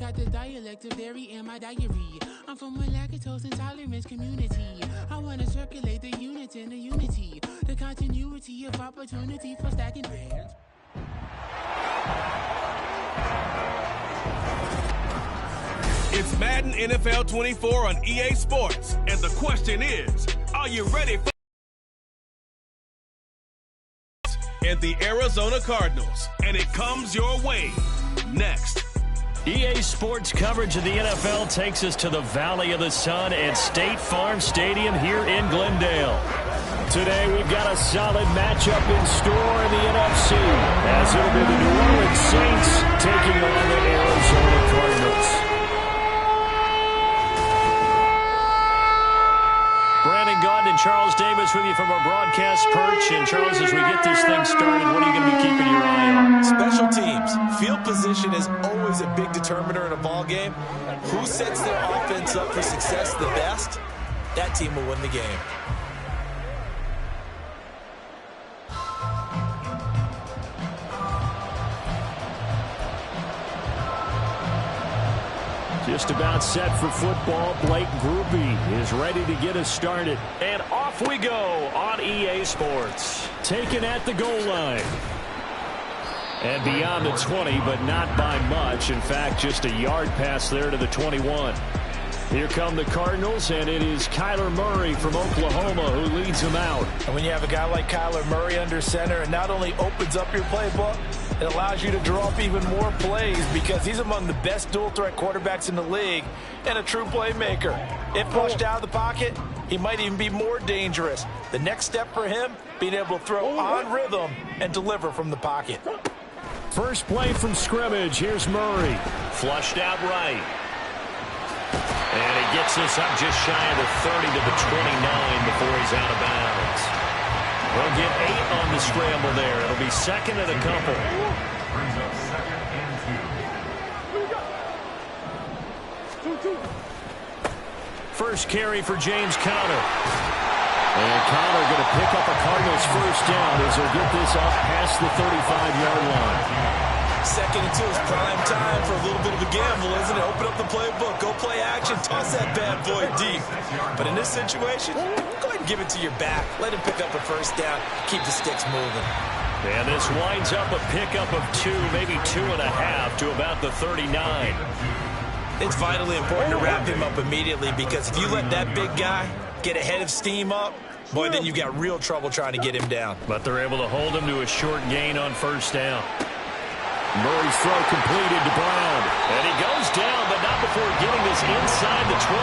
got the dialect of dairy in my diary. I'm from a lactose intolerance community. I want to circulate the units and the unity, the continuity of opportunity for stacking bands. It's Madden NFL 24 on EA Sports, and the question is, are you ready for and the Arizona Cardinals? And it comes your way next. EA Sports coverage of the NFL takes us to the Valley of the Sun at State Farm Stadium here in Glendale. Today we've got a solid matchup in store in the NFC, as it'll be the New Orleans Saints taking on the Arizona Cardinals. Brandon Gaudin and Charles Davis with you from our broadcast perch. And Charles, as we get this thing started, what are you going to be keeping your eye on? Special teams. Field position is always a big determiner in a ball game. Who sets their offense up for success the best, that team will win the game. Just about set for football. Blake Grupe is ready to get us started. And off we go on EA Sports. Taken at the goal line. And beyond the 20, but not by much. In fact, just a yard pass there to the 21. Here come the Cardinals, and it is Kyler Murray from Oklahoma who leads them out. And when you have a guy like Kyler Murray under center, it not only opens up your playbook, it allows you to draw up even more plays because he's among the best dual-threat quarterbacks in the league and a true playmaker. If pushed out of the pocket, he might even be more dangerous. The next step for him, being able to throw on rhythm and deliver from the pocket. First play from scrimmage. Here's Murray. Flushed out right. And he gets us up just shy of the 30 to the 29 before he's out of bounds. We'll get 8 on the scramble there. It'll be second and a couple. First carry for James Conner. And Conner going to pick up a Cardinals first down as he'll get this up past the 35-yard line. Second and 2 is prime time for a little bit of a gamble, isn't it? Open up the playbook, go play action, toss that bad boy deep. But in this situation, go ahead and give it to your back. Let him pick up a first down, keep the sticks moving. And this winds up a pickup of 2, maybe 2.5 to about the 39. It's vitally important to wrap him up immediately because if you let that big guy get a head of steam up, boy, then you've got real trouble trying to get him down. But they're able to hold him to a short gain on first down. Murray's throw completed to Brown. And he goes down, but not before getting this inside the 25.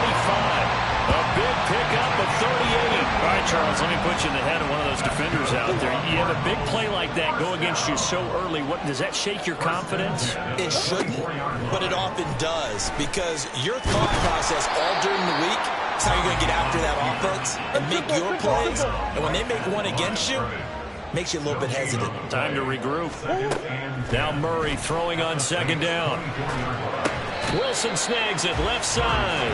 A big pickup of 38. All right, Charles, let me put you in the head of one of those defenders out there. You have a big play like that go against you so early. What does that shake your confidence? It shouldn't, but it often does because your thought process all during the week is how you're going to get after that offense and make your plays. And when they make one against you, makes you a little bit hesitant. Time to regroup. Now Murray throwing on second down. Wilson snags it left side.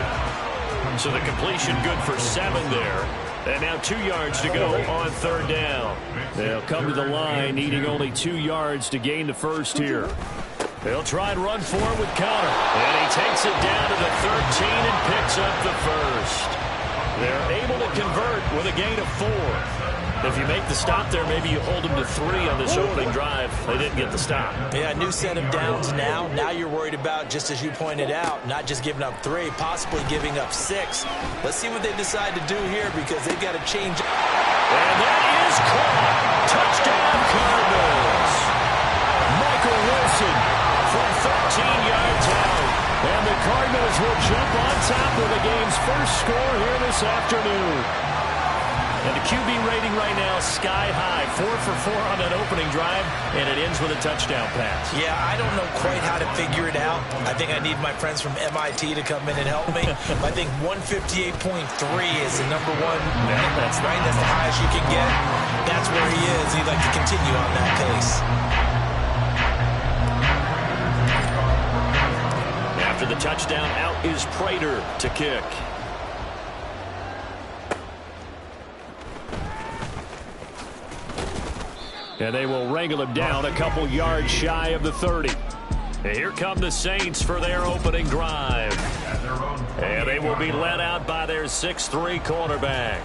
So the completion good for 7 there. And now 2 yards to go on third down. They'll come to the line needing only 2 yards to gain the first here. They'll try and run for it with Conner. And he takes it down to the 13 and picks up the first. They're able to convert with a gain of 4. If you make the stop there, maybe you hold them to 3 on this opening drive. They didn't get the stop. Yeah, new set of downs now. Now you're worried about, just as you pointed out, not just giving up 3, possibly giving up 6. Let's see what they decide to do here because they've got to change. And that is caught. Touchdown, Cardinals. Michael Wilson from 13 yards out. And the Cardinals will jump on top of the game's first score here this afternoon. And the QB rating right now, sky high. 4 for 4 on that opening drive, and it ends with a touchdown pass. Yeah, I don't know quite how to figure it out. I think I need my friends from MIT to come in and help me. I think 158.3 is the number one. That's right. That's the highest you can get. That's where he is. He'd like to continue on that pace. After the touchdown, out is Prater to kick. And they will wrangle him down a couple yards shy of the 30. Here come the Saints for their opening drive. And they will be led out by their 6'3" quarterback.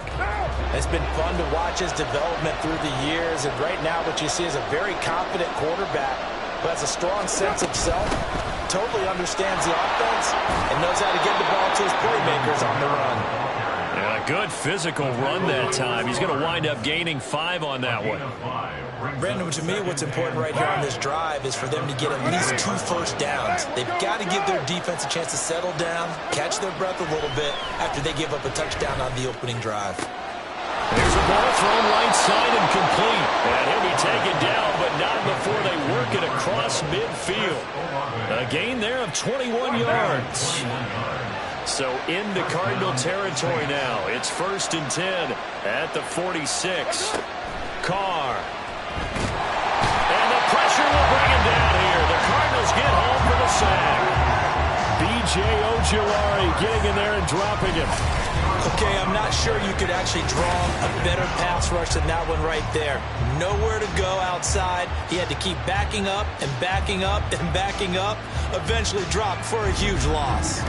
It's been fun to watch his development through the years, and right now what you see is a very confident quarterback who has a strong sense of self, totally understands the offense, and knows how to get the ball to his playmakers on the run. And a good physical run that time. He's going to wind up gaining 5 on that one. Brandon, to me, what's important right here on this drive is for them to get at least 2 first downs. They've got to give their defense a chance to settle down, catch their breath a little bit after they give up a touchdown on the opening drive. There's a ball thrown right side and complete. And he'll be taken down, but not before they work it across midfield. A gain there of 21 yards. So into Cardinal territory now. It's 1st and 10 at the 46. Carr. And the pressure will bring him down here. The Cardinals get home for the sack. B.J. Ojulari getting in there and dropping him. Okay, I'm not sure you could actually draw a better pass rush than that one right there. Nowhere to go outside. He had to keep backing up and backing up and backing up. Eventually dropped for a huge loss.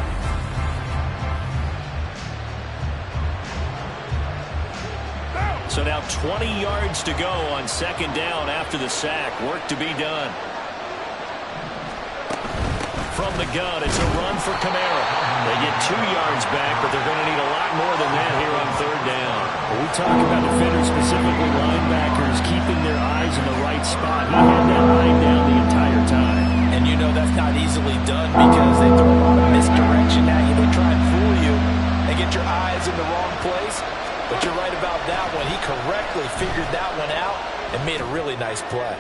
So now 20 yards to go on 2nd down after the sack. Work to be done. From the gun, it's a run for Kamara. They get 2 yards back, but they're going to need a lot more than that here on 3rd down. When we talk about defenders, specifically linebackers, keeping their eyes in the right spot. He had that line down the entire time. And you know that's not easily done because they throw a lot of misdirection at you. They try and fool you. They get your eyes in the wrong place. But you're right about that one. He correctly figured that one out and made a really nice play.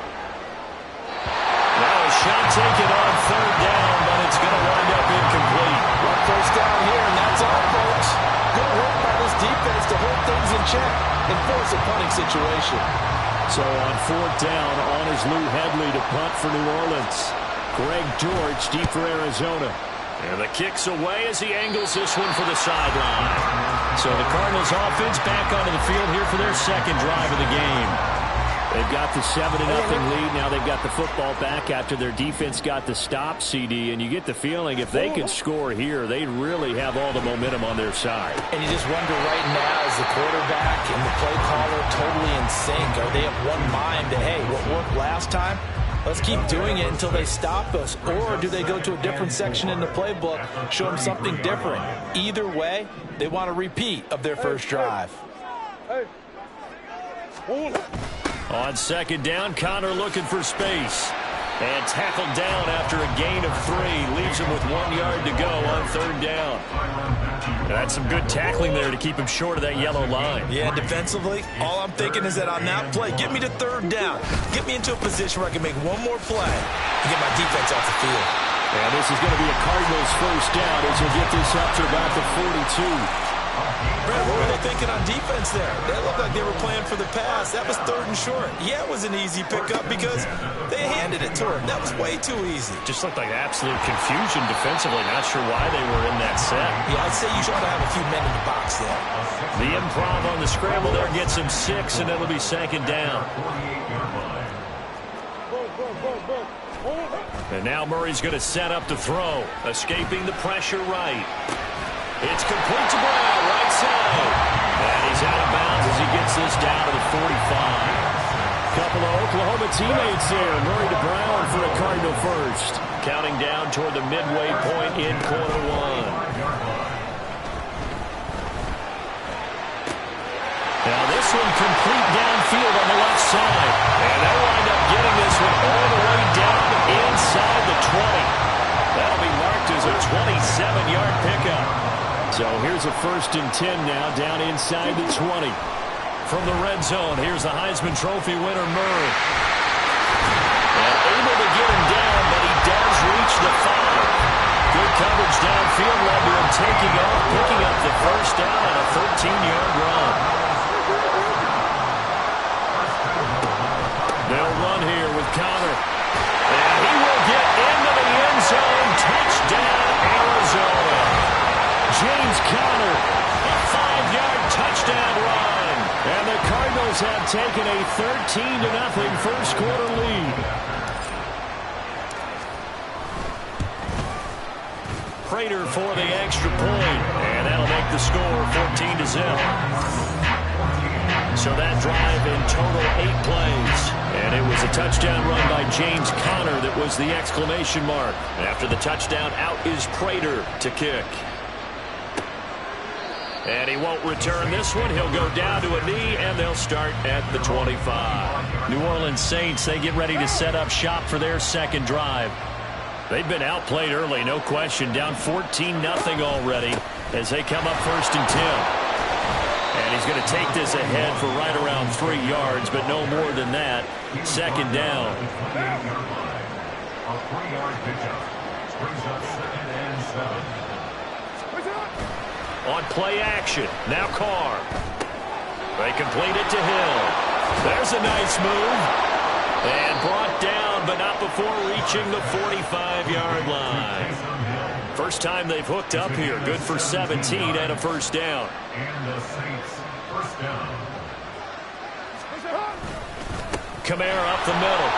Now a shot taken on 3rd down, but it's going to wind up incomplete. Well, 1st down here, and that's all, folks. Good work by this defense to hold things in check and force a punting situation. So on 4th down, on is Lou Hedley to punt for New Orleans. Greg George deep for Arizona. And the kick's away as he angles this one for the sideline. So the Cardinals offense back onto the field here for their 2nd drive of the game. They've got the 7-0 lead. Now they've got the football back after their defense got the stop, CD. And you get the feeling if they could score here, they'd really have all the momentum on their side. And you just wonder right now, is the quarterback and the play caller totally in sync? Are they of one mind that, hey, what worked last time? Let's keep doing it until they stop us. Or do they go to a different section in the playbook, show them something different? Either way, they want a repeat of their first drive. On 2nd down, Connor looking for space. And tackled down after a gain of 3. Leaves him with 1 yard to go on 3rd down. That's some good tackling there to keep him short of that yellow line. Yeah, defensively, all I'm thinking is that on that play, get me to 3rd down. Get me into a position where I can make one more play and get my defense off the field. And this is going to be a Cardinals 1st down as he'll get this up to about the 42. Brad, what were they thinking on defense there? They looked like they were playing for the pass. That was 3rd and short. Yeah, it was an easy pickup because they handed it to him. That was way too easy. Just looked like absolute confusion defensively. Not sure why they were in that set. Yeah, I'd say you should have a few men in the box there. The improv on the scramble there gets him 6, and it'll be 2nd down. And now Murray's going to set up to throw, escaping the pressure right. It's complete to Brown, right side. And he's out of bounds as he gets this down to the 45. Couple of Oklahoma teammates there. Murray to Brown for a Cardinal first. Counting down toward the midway point in quarter 1. Now this one complete downfield on the left side. And they'll wind up getting this one all the way down inside the 20. That'll be marked as a 27-yard pickup. So here's a 1st and 10 now down inside the 20. From the red zone, here's the Heisman Trophy winner, Murray. And able to get him down, but he does reach the 5. Good coverage downfield led to him taking off, picking up the 1st down on a 13-yard run. They'll run here with Connor. And he will get into the end zone. Touchdown, Arizona. James Conner, a 5-yard touchdown run. And the Cardinals have taken a 13-0 first quarter lead. Prater for the extra point, and that'll make the score 14-0. So that drive in total 8 plays. And it was a touchdown run by James Conner that was the exclamation mark. After the touchdown, out is Prater to kick. And he won't return this one. He'll go down to a knee, and they'll start at the 25. New Orleans Saints, they get ready to set up shop for their second drive. They've been outplayed early, no question. Down 14-0 already as they come up 1st and 10. And he's going to take this ahead for right around 3 yards, but no more than that. 2nd down. A 3-yard pickup brings up 2nd and 7. On play action. Now Carr. They complete it to Hill. There's a nice move. And brought down, but not before reaching the 45-yard line. First time they've hooked up here. Good for 17 and a 1st down. And the Saints 1st down. Kamara up the middle.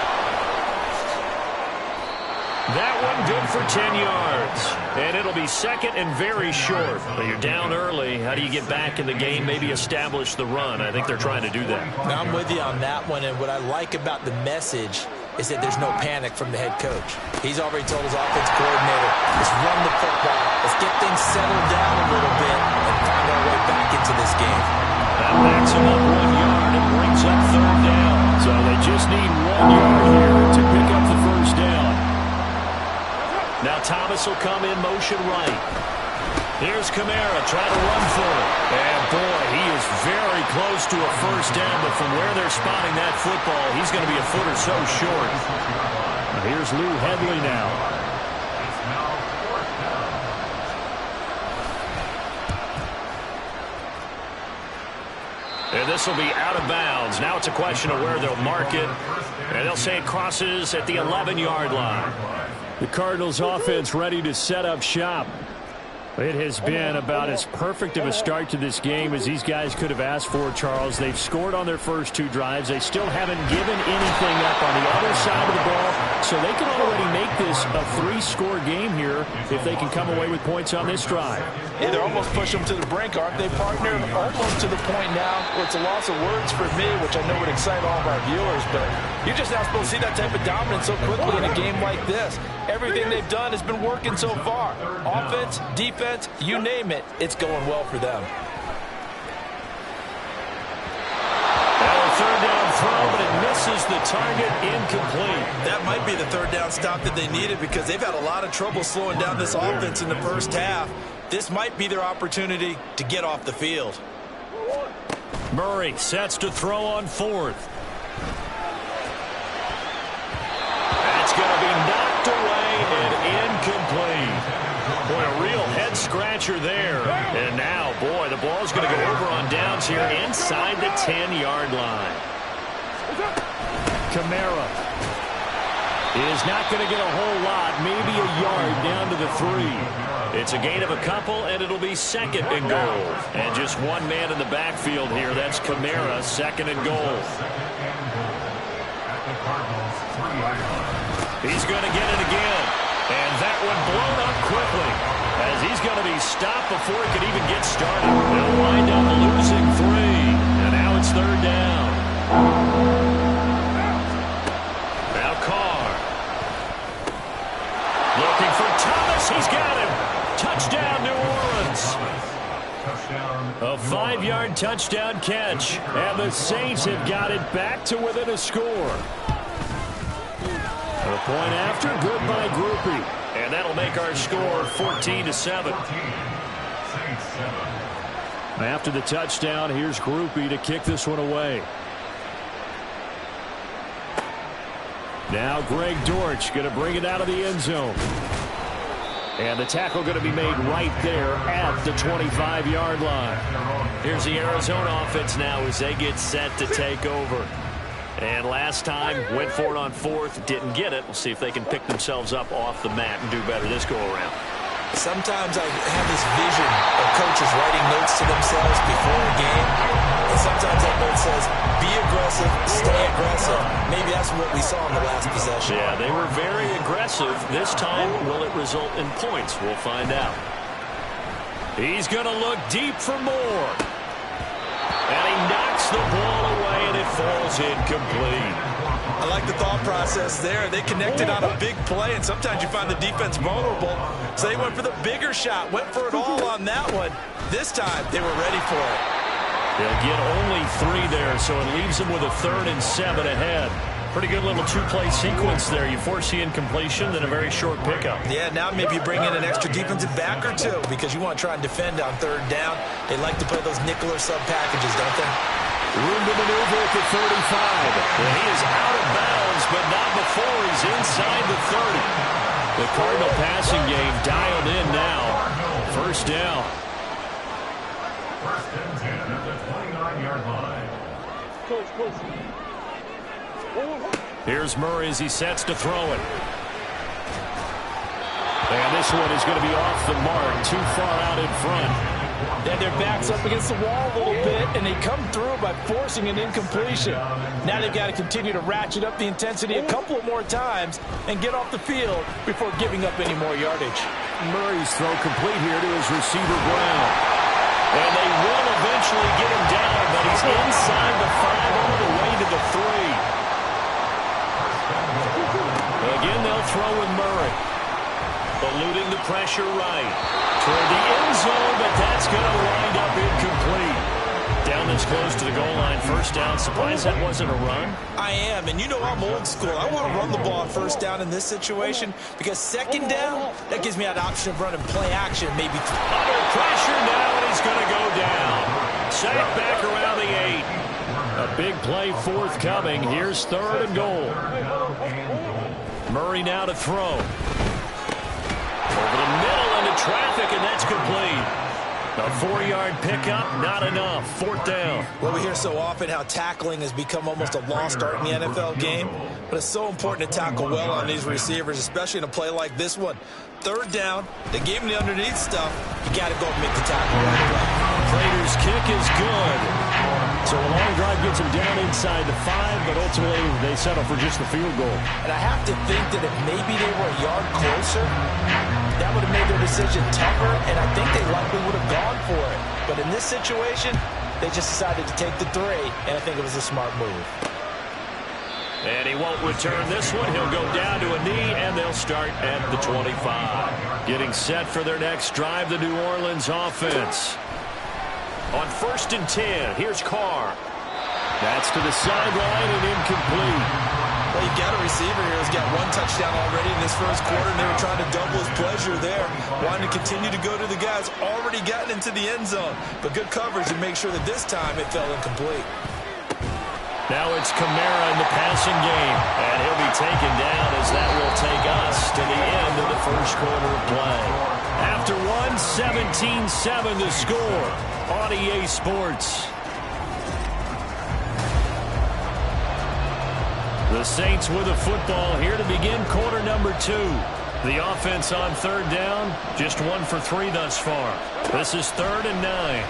That one good for 10 yards. And it'll be 2nd and very short. But you're down early. How do you get back in the game? Maybe establish the run. I think they're trying to do that. Now, I'm with you on that one. And what I like about the message is that there's no panic from the head coach. He's already told his offense coordinator, let's run the football. Let's get things settled down a little bit and find our way back into this game. That backs him up 1 yard and brings up 3rd down. So they just need 1 yard here to pick up the 1st down. Now Thomas will come in motion right. Here's Kamara trying to run for it. And boy, he is very close to a 1st down, but from where they're spotting that football, he's going to be a foot or so short. Here's Lou Hedley now. It's now 4th down. And this will be out of bounds. Now it's a question of where they'll mark it. And they'll say it crosses at the 11-yard line. The Cardinals offense ready to set up shop. It has been about as perfect of a start to this game as these guys could have asked for, Charles. They've scored on their first 2 drives. They still haven't given anything up on the other side of the ball, so they can already make this a 3-score game here if they can come away with points on this drive. Yeah, they're almost pushing them to the brink, aren't they, partner? Almost to the point now where it's a loss of words for me, which I know would excite all of our viewers, but you're just not supposed to see that type of dominance so quickly in a game like this. Everything they've done has been working so far. Offense, defense, you name it, it's going well for them. Well, 3rd down throw, but it misses the target, incomplete. That might be the 3rd down stop that they needed because they've had a lot of trouble slowing down this offense in the first half. This might be their opportunity to get off the field. Murray sets to throw on 4th. That's going to be knocked away and incomplete. Boy, a real head-scratcher there. And now, boy, the ball's going to go over on downs here inside the 10-yard line. Kamara is not going to get a whole lot, maybe a yard down to the 3. It's a gain of a couple, and it'll be 2nd and goal. And just one man in the backfield here. That's Kamara, 2nd and goal. He's going to get it again. And that one blown up quickly as he's going to be stopped before he could even get started. They'll wind up losing 3. And now it's 3rd down. Now Carr. Looking for Thomas. He's got him. Touchdown, New Orleans. A 5-yard touchdown catch. And the Saints have got it back to within a score. A point after, good by Groupie. And that'll make our score 14-7. After the touchdown, here's Groupie to kick this one away. Now Greg Dortch going to bring it out of the end zone. And the tackle going to be made right there at the 25-yard line. Here's the Arizona offense now as they get set to take over. And last time, went for it on 4th, didn't get it. We'll see if they can pick themselves up off the mat and do better this go-around. Sometimes I have this vision of coaches writing notes to themselves before a game, and sometimes that note says, be aggressive, stay aggressive. Maybe that's what we saw in the last possession. Yeah, they were very aggressive. This time, will it result in points? We'll find out. He's going to look deep for more. And he knocks the ball away, and it falls incomplete. I like the thought process there. They connected on a big play, and sometimes you find the defense vulnerable. So they went for the bigger shot, went for it all on that one. This time, they were ready for it. They'll get only 3 there, so it leaves them with a 3rd and 7 ahead. Pretty good little 2-play sequence there. You force the incompletion, then a very short pickup. Yeah, now maybe you bring in an extra defensive back or 2 because you want to try and defend on 3rd down. They like to play those nickel or sub packages, don't they? Room to maneuver at the 35. And he is out of bounds, but not before he's inside the 30. The Cardinal passing game dialed in now. 1st down. 1st and 10 at the 29-yard line. Here's Murray as he sets to throw it. And this one is going to be off the mark, too far out in front. And their back's up against the wall a little bit, and they come through by forcing an incompletion. Now they've got to continue to ratchet up the intensity a couple of more times and get off the field before giving up any more yardage. Murray's throw complete here to his receiver, Brown. And they will eventually get him down, but he's inside the 5 all the way to the 3. Again, they'll throw with Murray. Eluding the pressure right. Toward the end zone, but that's going to wind up incomplete. Down this close to the goal line, 1st down. Surprised that wasn't a run? I am, and you know I'm old school. I want to run the ball on 1st down in this situation because 2nd down, that gives me that option of running play action, maybe. Under pressure now, and he's going to go down. Sacked back around the 8. A big play forthcoming. Here's 3rd and goal. Murray now to throw. Over the middle into traffic, and that's complete. A 4-yard pickup, not enough. 4th down. Well, we hear so often how tackling has become almost a lost art in the NFL game, but it's so important to tackle well on these receivers, especially in a play like this one. 3rd down, they gave him the underneath stuff. You got to go and make the tackle right away. Prater's kick is good. So a long drive gets him down inside the 5, but ultimately they settle for just the field goal. And I have to think that if maybe they were a yard closer, that would have made their decision tougher, and I think they likely would have gone for it. But in this situation, they just decided to take the 3, and I think it was a smart move. And he won't return this one. He'll go down to a knee, and they'll start at the 25. Getting set for their next drive, the New Orleans offense. On 1st and 10, here's Carr. That's to the sideline and incomplete. Well, you've got a receiver here who's got 1 touchdown already in this 1st quarter, and they were trying to double his pleasure there, wanting to continue to go to the guys already gotten into the end zone. But good coverage to make sure that this time it fell incomplete. Now it's Kamara in the passing game, and he'll be taken down as that will take us to the end of the 1st quarter of play. After 1, 17-7 the score on EA Sports. The Saints with the football here to begin quarter number 2. The offense on 3rd down, just 1 for 3 thus far. This is 3rd and 9.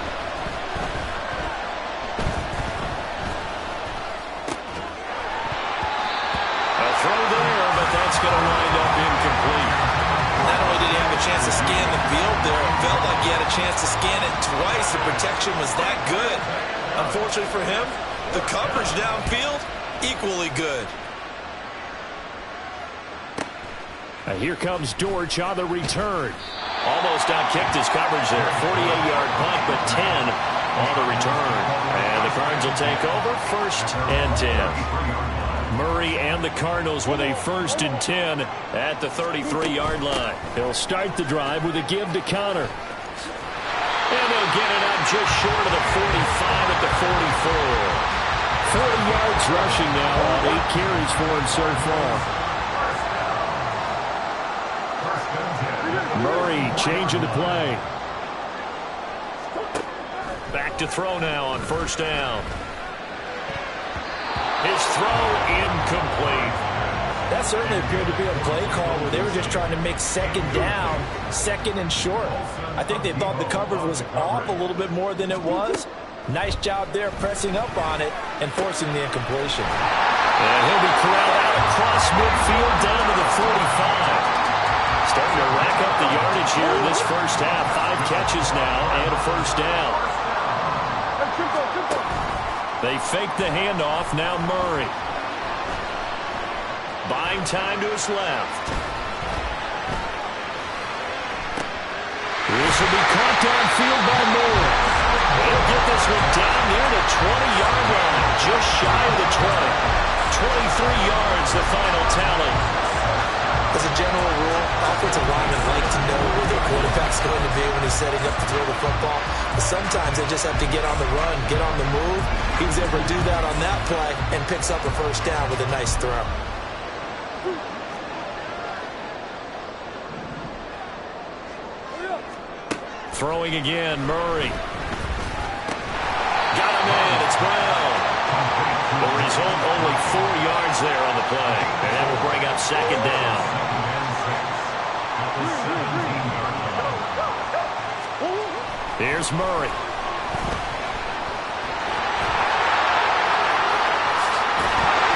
Throw there, but that's going to wind up incomplete. Not only did he have a chance to scan the field there, it felt like he had a chance to scan it twice. The protection was that good. Unfortunately for him, the coverage downfield, equally good. Here comes Dortch on the return. Almost outkicked his coverage there. 48-yard punt, but 10 on the return. And the Cards will take over 1st and 10. Murray and the Cardinals with a 1st and 10 at the 33-yard line. They'll start the drive with a give to Connor. And they'll get it up just short of the 45 at the 44. 40 yards rushing now on 8 carries for him so far. Murray changing the play. Back to throw now on 1st down. His throw incomplete. That certainly appeared to be a play call where they were just trying to make second down, second and short. I think they thought the coverage was off a little bit more than it was. Nice job there pressing up on it and forcing the incompletion. And he'll be corralled out across midfield down to the 45. Starting to rack up the yardage here in this first half. 5 catches now and a first down. They fake the handoff. Now Murray. Buying time to his left. This will be caught downfield by Moore. He'll get this one down near the 20-yard line, just shy of the 20. 23 yards, the final tally. As a general rule, offensive linemen like to know where their quarterback's going to be when he's setting up to throw the football. But sometimes they just have to get on the run, get on the move. He was able to do that on that play and picks up a first down with a nice throw. Throwing again, Murray. Got him in, it's Brown. The result, only 4 yards there on the play. And that will bring up second down. Here's Murray.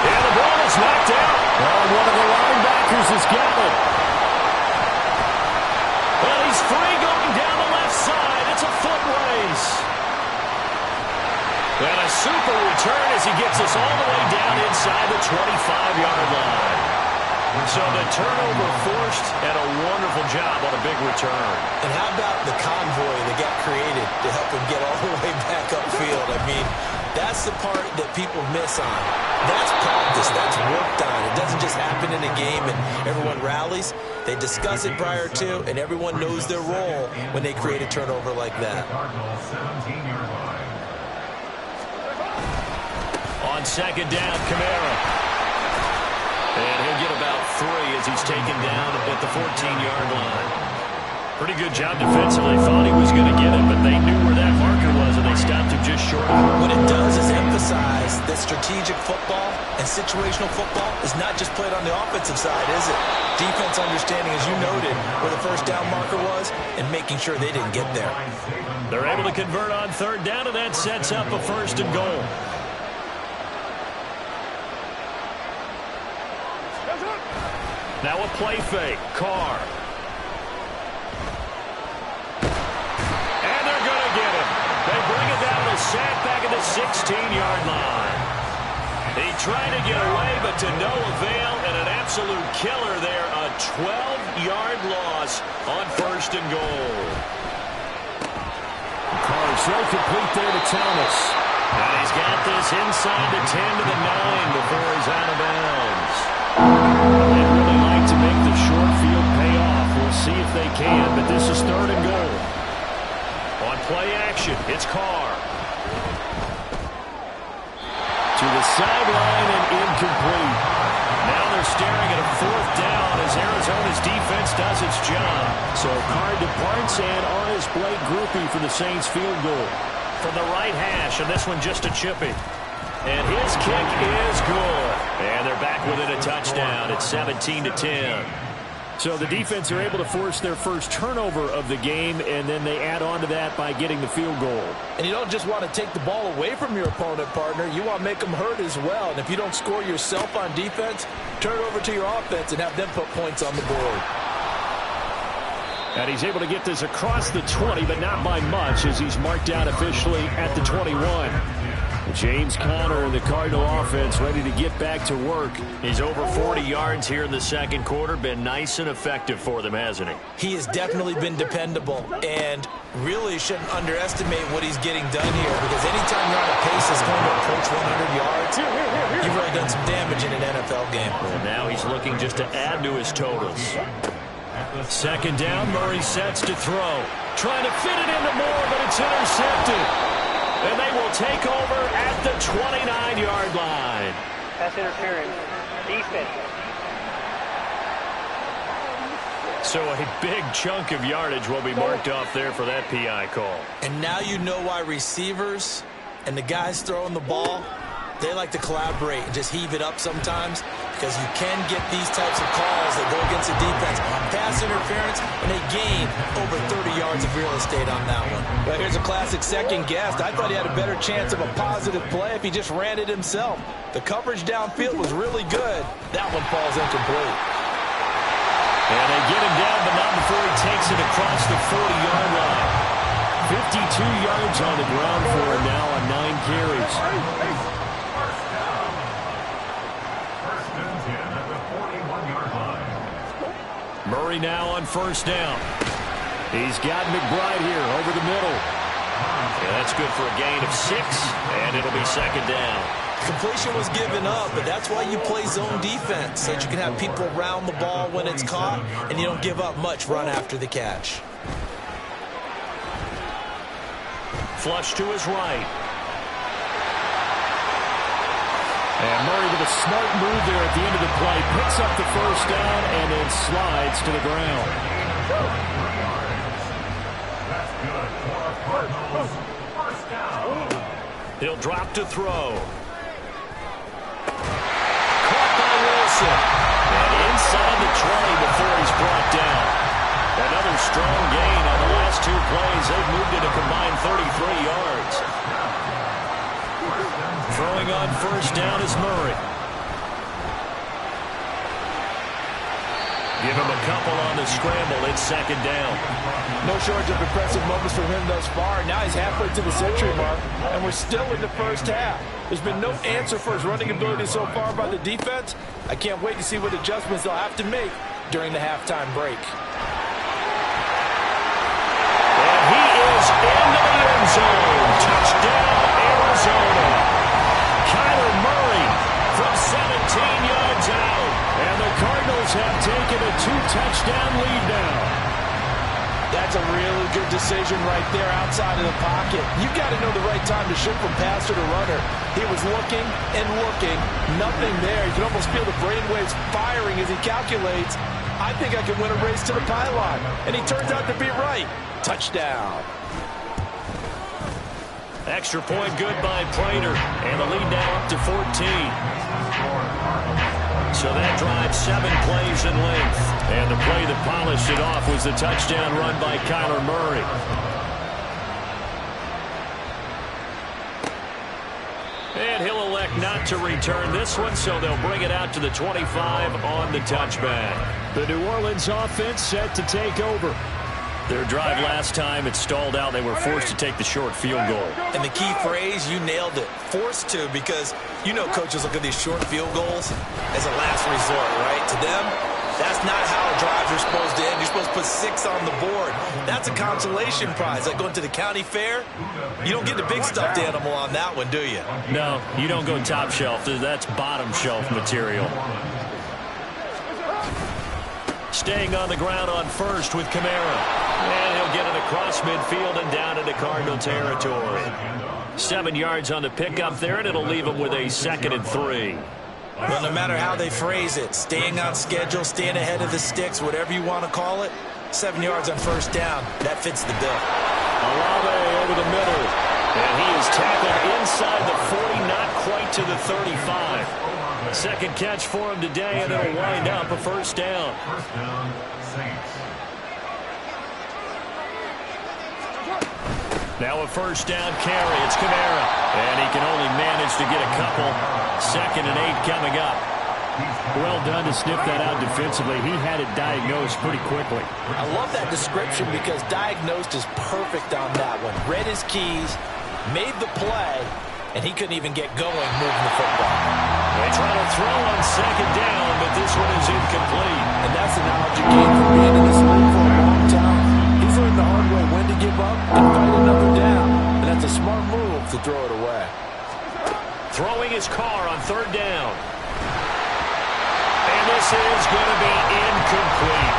And the ball is knocked out. Well, one of the linebackers has got it. Well, he's free going down the left side. It's a foot race. And a super return as he gets us all the way down inside the 25-yard line. So the turnover forced and a wonderful job on a big return. And how about the convoy that got created to help him get all the way back upfield? I mean, that's the part that people miss on. That's practice. That's worked on. It doesn't just happen in a game and everyone rallies. They discuss it prior to, and everyone knows their role when they create a turnover like that. On second down, Kamara. And he'll get about 3 as he's taken down at the 14-yard line. Pretty good job defensively. Thought he was going to get it, but they knew where that marker was, and they stopped him just short of it. What it does is emphasize that strategic football and situational football is not just played on the offensive side, is it? Defense understanding, as you noted, where the first down marker was and making sure they didn't get there. They're able to convert on third down, and that sets up a first and goal. Now a play fake. Carr. And they're going to get him. They bring it down to sack back at the 16-yard line. He tried to get away, but to no avail, and an absolute killer there. A 12-yard loss on first and goal. Carr so complete there to Thomas. And he's got this inside the 10 to the 9 before he's out of bounds. They'd really like to make the short field pay off. We'll see if they can, but this is third and goal. On play action, it's Carr. To the sideline and incomplete. Now they're staring at a fourth down as Arizona's defense does its job. So Carr departs and on his Blake Groupie for the Saints field goal. From the right hash, and this one just a chippy. And his kick is good. And they're back within a touchdown at 17-10. So the defense are able to force their first turnover of the game, and then they add on to that by getting the field goal. And you don't just want to take the ball away from your opponent, partner. You want to make them hurt as well. And if you don't score yourself on defense, turn it over to your offense and have them put points on the board. And he's able to get this across the 20, but not by much, as he's marked out officially at the 21. James Conner and the Cardinal offense ready to get back to work. He's over 40 yards here in the second quarter. Been nice and effective for them, hasn't he? He has definitely been dependable, and really shouldn't underestimate what he's getting done here, because anytime you're on a pace that's going to approach 100 yards, you've really done some damage in an NFL game. And now he's looking just to add to his totals. Second down, Murray sets to throw. Trying to fit it into Moore, but it's intercepted. And they will take over at the 29-yard line. Pass interference. Defense. So a big chunk of yardage will be marked off there for that PI call. And now you know why receivers and the guys throwing the ball, They like to collaborate and just heave it up sometimes because you can get these types of calls that go against the defense. Pass interference, and they gain over 30 yards of real estate on that one. But here's a classic second guess. I thought he had a better chance of a positive play if he just ran it himself. The coverage downfield was really good. That one falls incomplete. And they get him down, but not before he takes it across the 40-yard line. 52 yards on the ground for him now on 9 carries. Murray now on first down. He's got McBride here over the middle. Yeah, that's good for a gain of 6, and it'll be second down. Completion was given up, but that's why you play zone defense, so that you can have people around the ball when it's caught, and you don't give up much run after the catch. Flush to his right. And Murray with a smart move there at the end of the play. Picks up the first down and then slides to the ground. That's good for the Cardinals. First down. He'll drop to throw. Caught by Wilson. And inside the 20 before he's brought down. Another strong gain on the last 2 plays. They've moved it a combined 33 yards. Throwing on first down is Murray. Give him a couple on the scramble. It's second down. No shortage of impressive moments from him thus far. Now he's halfway to the century mark, and we're still in the first half. There's been no answer for his running ability so far by the defense. I can't wait to see what adjustments they'll have to make during the halftime break. And he is into the end zone. Touchdown, Arizona. Kyler Murray from 17 yards out. And the Cardinals have taken a 2-touchdown lead now. That's a really good decision right there outside of the pocket. You've got to know the right time to shift from passer to runner. He was looking and looking. Nothing there. You can almost feel the brainwaves firing as he calculates. I think I can win a race to the pylon. And he turns out to be right. Touchdown. Extra point good by Prater. And the lead now up to 14. So that drives 7 plays in length. And the play that polished it off was the touchdown run by Kyler Murray. And he'll elect not to return this one, so they'll bring it out to the 25 on the touchback. The New Orleans offense set to take over. Their drive last time, it stalled out. They were forced to take the short field goal. And the key phrase, you nailed it. Forced to, because you know coaches look at these short field goals as a last resort, right? To them, that's not how drives are supposed to end. You're supposed to put 6 on the board. That's a consolation prize. Like going to the county fair, you don't get the big stuffed animal on that one, do you? No, you don't go top shelf. That's bottom shelf material. Staying on the ground on first with Kamara. And he'll get it across midfield and down into Cardinal territory. 7 yards on the pickup there, and it'll leave him with a 2nd and 3. Well, no matter how they phrase it, staying on schedule, staying ahead of the sticks, whatever you want to call it, 7 yards on first down, that fits the bill. Olave over the middle. And he is tackled inside the 40, not quite to the 35. Second catch for him today, and it'll wind up a first down. First down, Saints. Now a first down carry. It's Kamara. And he can only manage to get a couple. 2nd and 8 coming up. Well done to sniff that out defensively. He had it diagnosed pretty quickly. I love that description because diagnosed is perfect on that one. Read his keys, made the play, and he couldn't even get going moving the football. They try to throw on 2nd down, but this one is incomplete. And that's the knowledge you gain from being in this league for a long time. He's learned the hard way when to give up and fight another down. And that's a smart move to throw it away. Throwing his car on 3rd down. And this is going to be incomplete.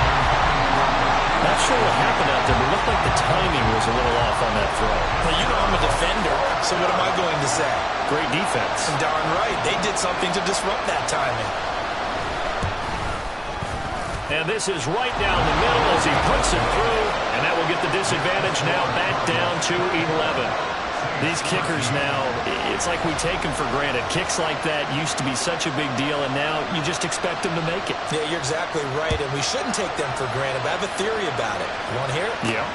Not sure what happened out there, but it looked like the timing was a little off on that throw. Well, you know I'm a defender, so what am I going to say? Great defense. Darn right. They did something to disrupt that timing. And this is right down the middle as he puts it through, and that will get the disadvantage now back down to 11. These kickers now, it's like we take them for granted. Kicks like that used to be such a big deal, and now you just expect them to make it. Yeah, you're exactly right, and we shouldn't take them for granted. But I have a theory about it. You want to hear it? Yeah.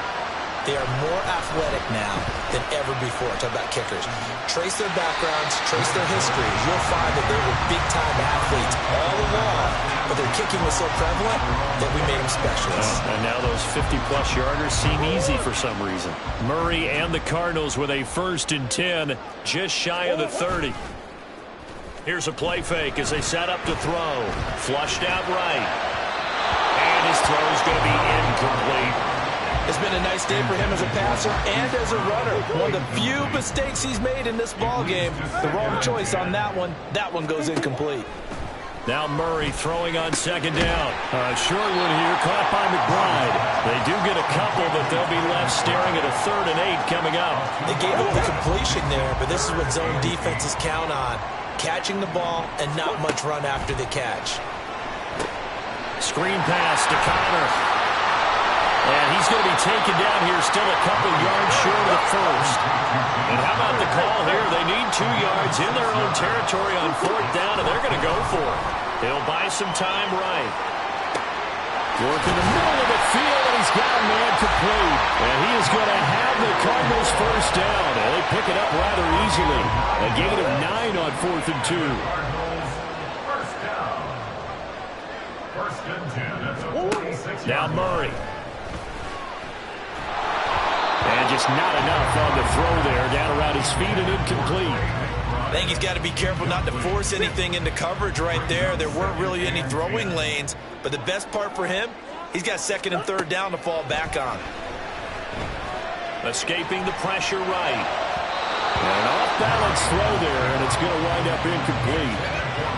They are more athletic now than ever before. Talk about kickers. Trace their backgrounds, trace their histories. You'll find that they were big-time athletes all along, but their kicking was so prevalent that we made them specialists. And now those 50-plus yarders seem easy for some reason. Murray and the Cardinals with a 1st and 10, just shy of the 30. Here's a play fake as they set up to throw. Flushed out right. And his throw is going to be incomplete. It's been a nice day for him as a passer and as a runner. One of the few mistakes he's made in this ballgame. The wrong choice on that one. That one goes incomplete. Now Murray throwing on 2nd down. Short one here, caught by McBride. They do get a couple, but they'll be left staring at a 3rd and 8 coming up. They gave up the completion there, but this is what zone defenses count on. Catching the ball and not much run after the catch. Screen pass to Connor. And he's going to be taken down here, still a couple yards short of the 1st. And how about the call here? They need 2 yards in their own territory on 4th down, and they're going to go for it. They'll buy some time right. Work in the middle of the field, and he's got a man complete. And he is going to have the Cardinals 1st down. And they pick it up rather easily. A gain of 9 on 4th and 2. First down. 1st and 10 at the 46. Now Murray. And just not enough on the throw there. Down around his feet and incomplete. I think he's got to be careful not to force anything into coverage right there. There weren't really any throwing lanes. But the best part for him, he's got 2nd and 3rd down to fall back on. Escaping the pressure right. An off-balance throw there, and it's going to wind up incomplete.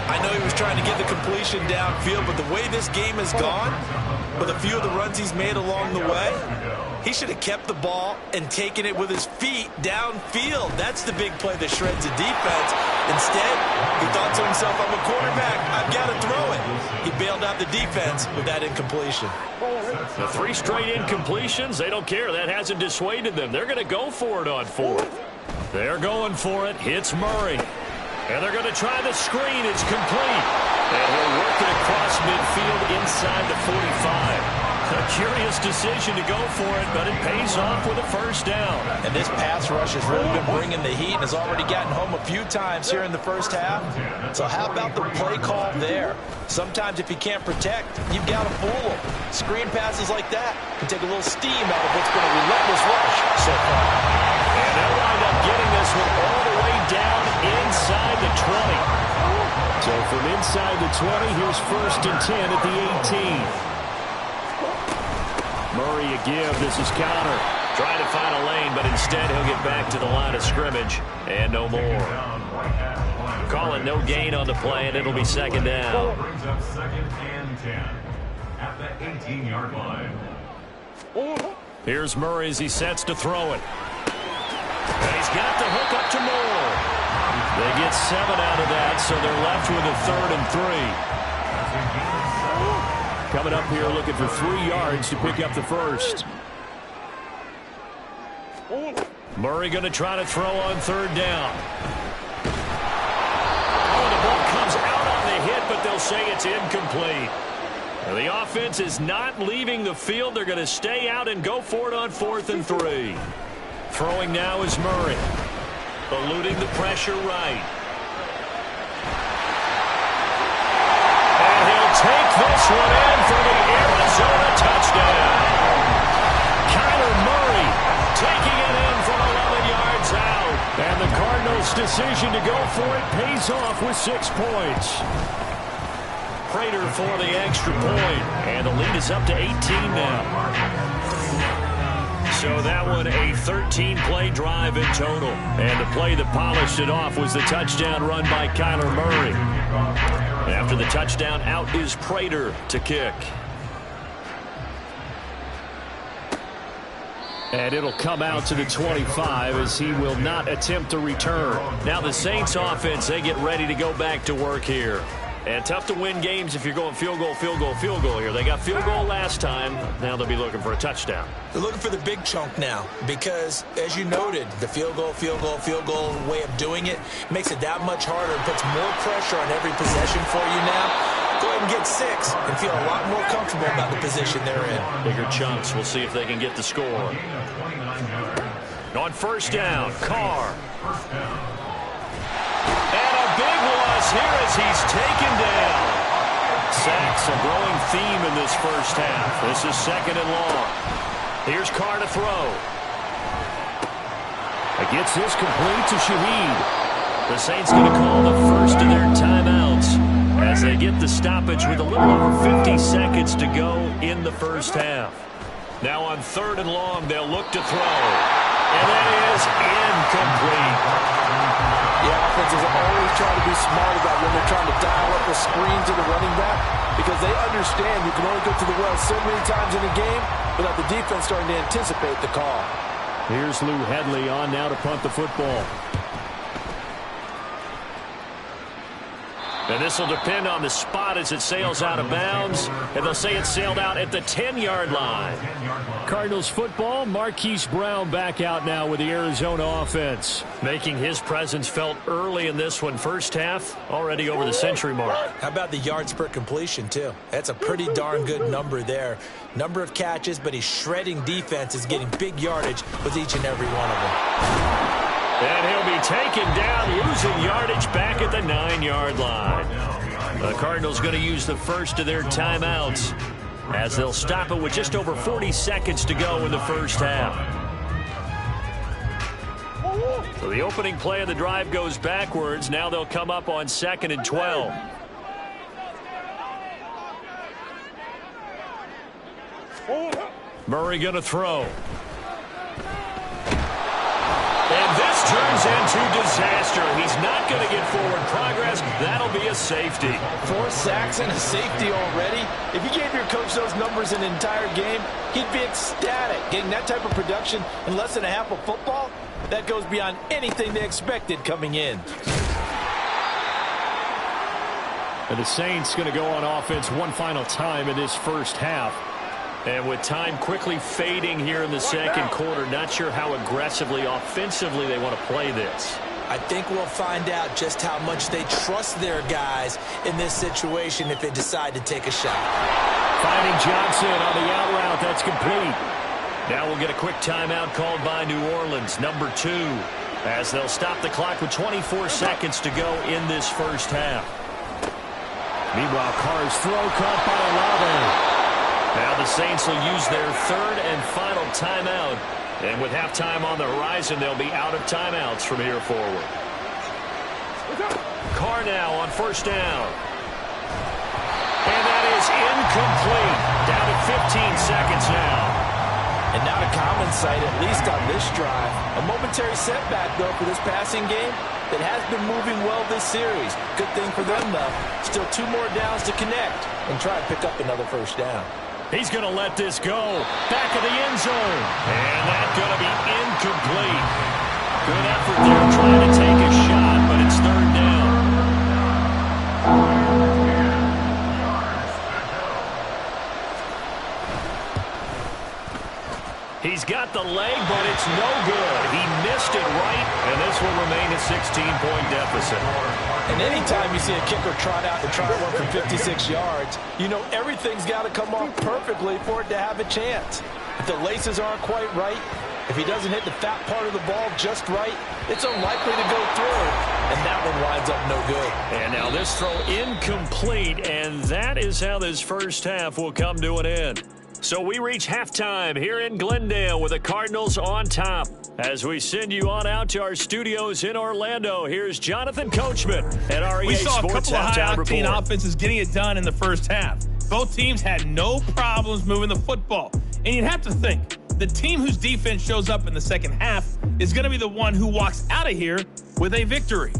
I know he was trying to get the completion downfield, but the way this game has gone, with a few of the runs he's made along the way, he should have kept the ball and taken it with his feet downfield. That's the big play that shreds the defense. Instead, he thought to himself, I'm a quarterback, I've got to throw it. He bailed out the defense with that incompletion. The 3 straight incompletions, they don't care. That hasn't dissuaded them. They're going to go for it on 4th. They're going for it. Hits Murray. And they're going to try the screen. It's complete. And he'll work it across midfield inside the 45. A curious decision to go for it, but it pays off with a 1st down. And this pass rush has really been bringing the heat and has already gotten home a few times here in the 1st half. So how about the play call there? Sometimes if you can't protect, you've got to fool them. Screen passes like that can take a little steam out of what's been a relentless rush so far. And they'll wind up getting this one all the way down inside the 20. So from inside the 20, here's 1st and 10 at the 18. Murray a give. This is Connor. Trying to find a lane, but instead he'll get back to the line of scrimmage. And no more. Calling no gain on the play, and it'll be 2nd down. Brings up 2nd and 10 at the 18-yard line. Here's Murray as he sets to throw it. And he's got the hook up to Moore. They get 7 out of that, so they're left with a 3rd and 3. Coming up here looking for 3 yards to pick up the 1st. Murray going to try to throw on 3rd down. Oh, the ball comes out on the hit, but they'll say it's incomplete. Now, the offense is not leaving the field. They're going to stay out and go for it on 4th and 3. Throwing now is Murray. Eluding the pressure right. And he'll take this one in for the Arizona touchdown. Kyler Murray taking it in from 11 yards out. And the Cardinals' decision to go for it pays off with 6 points. Prater for the extra point. And the lead is up to 18 now. So that one a 13-play drive in total. And the play that polished it off was the touchdown run by Kyler Murray. After the touchdown, out is Prater to kick. And it'll come out to the 25 as he will not attempt to return. Now the Saints offense, they get ready to go back to work here. And tough to win games if you're going field goal, field goal, field goal here. They got field goal last time. Now they'll be looking for a touchdown. They're looking for the big chunk now because, as you noted, the field goal way of doing it makes it that much harder and puts more pressure on every possession for you now. Go ahead and get 6 and feel a lot more comfortable about the position they're in. Bigger chunks. We'll see if they can get the score. On first down, Carr. And a big loss here as he's taken down. Sacks a growing theme in this first half. This is second and long. Here's Carr to throw. Gets this complete to Shaheed. The Saints going to call the first of their timeouts as they get the stoppage with a little over 50 seconds to go in the first half. Now on third and long, they'll look to throw. And that is incomplete. The offenses are always trying to be smart about when they're trying to dial up a screen to the running back because they understand you can only go to the well so many times in a game without the defense starting to anticipate the call. Here's Lou Hedley on now to punt the football. And this will depend on the spot as it sails out of bounds. And they'll say it sailed out at the 10-yard line. Cardinals football, Marquise Brown back out now with the Arizona offense. Making his presence felt early in this one. First half, already over the century mark. How about the yards per completion, too? That's a pretty darn good number there. Number of catches, but he's shredding defenses, getting big yardage with each and every one of them. And he'll be taken down, losing yardage back at the 9-yard line. The Cardinals going to use the first of their timeouts as they'll stop it with just over 40 seconds to go in the first half. So the opening play of the drive goes backwards. Now they'll come up on 2nd and 12. Murray going to throw. And this turns into disaster. He's not going to get forward progress. That'll be a safety. 4 sacks and a safety already. If you gave your coach those numbers in an entire game, he'd be ecstatic. Getting that type of production in less than a half of football, that goes beyond anything they expected coming in. And the Saints going to go on offense one final time in this first half. And with time quickly fading here in the second quarter, not sure how aggressively, offensively they want to play this. I think we'll find out just how much they trust their guys in this situation if they decide to take a shot. Finding Johnson on the out route. That's complete. Now we'll get a quick timeout called by New Orleans, number 2, as they'll stop the clock with 24 seconds to go in this first half. Meanwhile, Carr's throw caught by Olave. Now the Saints will use their third and final timeout. And with halftime on the horizon, they'll be out of timeouts from here forward. Carr now on first down. And that is incomplete. Down to 15 seconds now. And not a common sight, at least on this drive. A momentary setback, though, for this passing game that has been moving well this series. Good thing for them, though. Still 2 more downs to connect and try and pick up another first down. He's going to let this go. Back of the end zone. And that's going to be incomplete. Good effort there trying to take a shot, but it's third down. He's got the leg, but it's no good. He missed it right, and this will remain a 16-point deficit. And anytime you see a kicker trot out and try to work from 56 yards, you know everything's got to come off perfectly for it to have a chance. If the laces aren't quite right, if he doesn't hit the fat part of the ball just right, it's unlikely to go through, and that one winds up no good. And now this throw incomplete, and that is how this first half will come to an end. So we reach halftime here in Glendale with the Cardinals on top. As we send you on out to our studios in Orlando, here's Jonathan Coachman at our EA Sports Halftime Report. We saw a couple of high-octane offenses getting it done in the first half. Both teams had no problems moving the football. And you'd have to think, the team whose defense shows up in the second half is going to be the one who walks out of here with a victory.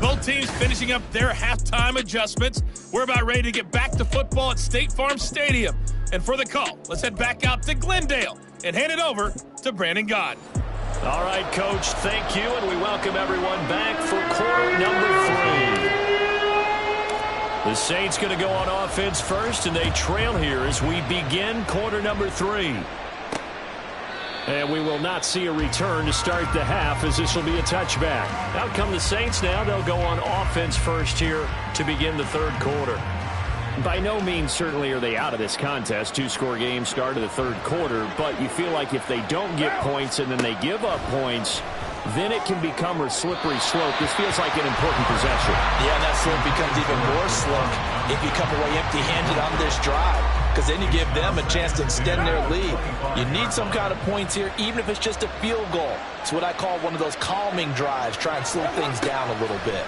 Both teams finishing up their halftime adjustments. We're about ready to get back to football at State Farm Stadium. And for the call, let's head back out to Glendale and hand it over to Brandon Gott. All right, Coach, thank you, and we welcome everyone back for quarter number 3. The Saints going to go on offense first, and they trail here as we begin quarter number 3. And we will not see a return to start the half, as this will be a touchback. Out come the Saints now. They'll go on offense first here to begin the third quarter. By no means certainly are they out of this contest. 2-score game, start of the third quarter. But you feel like if they don't get points and then they give up points, then it can become a slippery slope. This feels like an important possession. Yeah, and that slope becomes even more slope if you come away empty-handed on this drive, because then you give them a chance to extend their lead. You need some kind of points here, even if it's just a field goal. It's what I call one of those calming drives. Try and slow things down a little bit.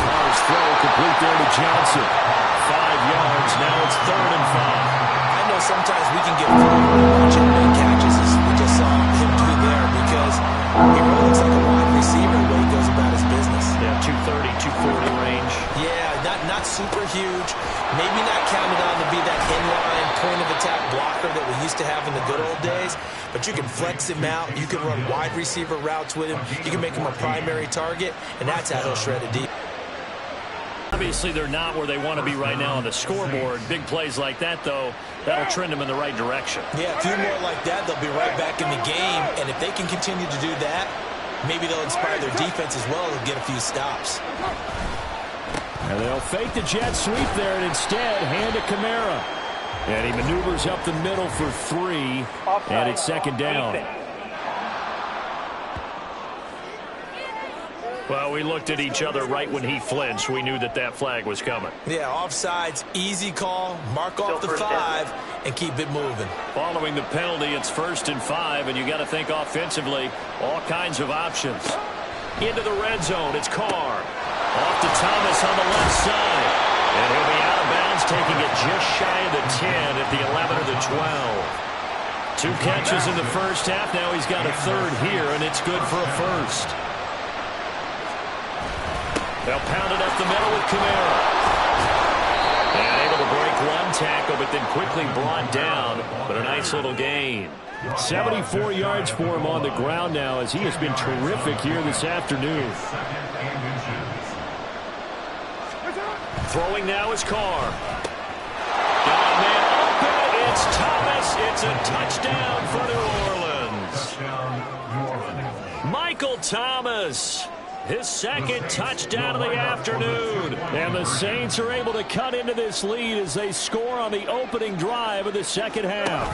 Carr's throw complete there to Johnson. 5 yards. Now it's 3rd and 5. I know sometimes we can get watching big catches, as we just saw him do there, because he really looks like a wide receiver the way he goes about his business. Yeah, 230, 240 range. Yeah, not super huge. Maybe not counted on to be that inline point-of-attack blocker that we used to have in the good old days, but you can flex him out. You can run wide receiver routes with him. You can make him a primary target, and that's how he'll shred a deep. Obviously, they're not where they want to be right now on the scoreboard. Big plays like that, though, that'll trend them in the right direction. Yeah, a few more like that, they'll be right back in the game. And if they can continue to do that, maybe they'll inspire their defense as well. They'll get a few stops. And they'll fake the jet sweep there and instead hand to Kamara. And he maneuvers up the middle for 3, and it's 2nd down. Well, we looked at each other right when he flinched. We knew that flag was coming. Yeah, offsides, easy call, mark off the 5, and keep it moving. Following the penalty, it's 1st and 5, and you got to think offensively, all kinds of options. Into the red zone, it's Carr. Off to Thomas on the left side. And he'll be out of bounds, taking it just shy of the 10 at the 11 or the 12. 2 catches in the first half. Now he's got a 3rd here, and it's good for a 1st. They'll pound it up the middle with Kamara. And able to break one tackle, but then quickly brought down. But a nice little gain. 74 yards for him on the ground now, as he has been terrific here this afternoon. Throwing now is Carr. Got a man open. It's Thomas. It's a touchdown for New Orleans. Michael Thomas. His 2nd touchdown of the afternoon. And the Saints are able to cut into this lead as they score on the opening drive of the second half.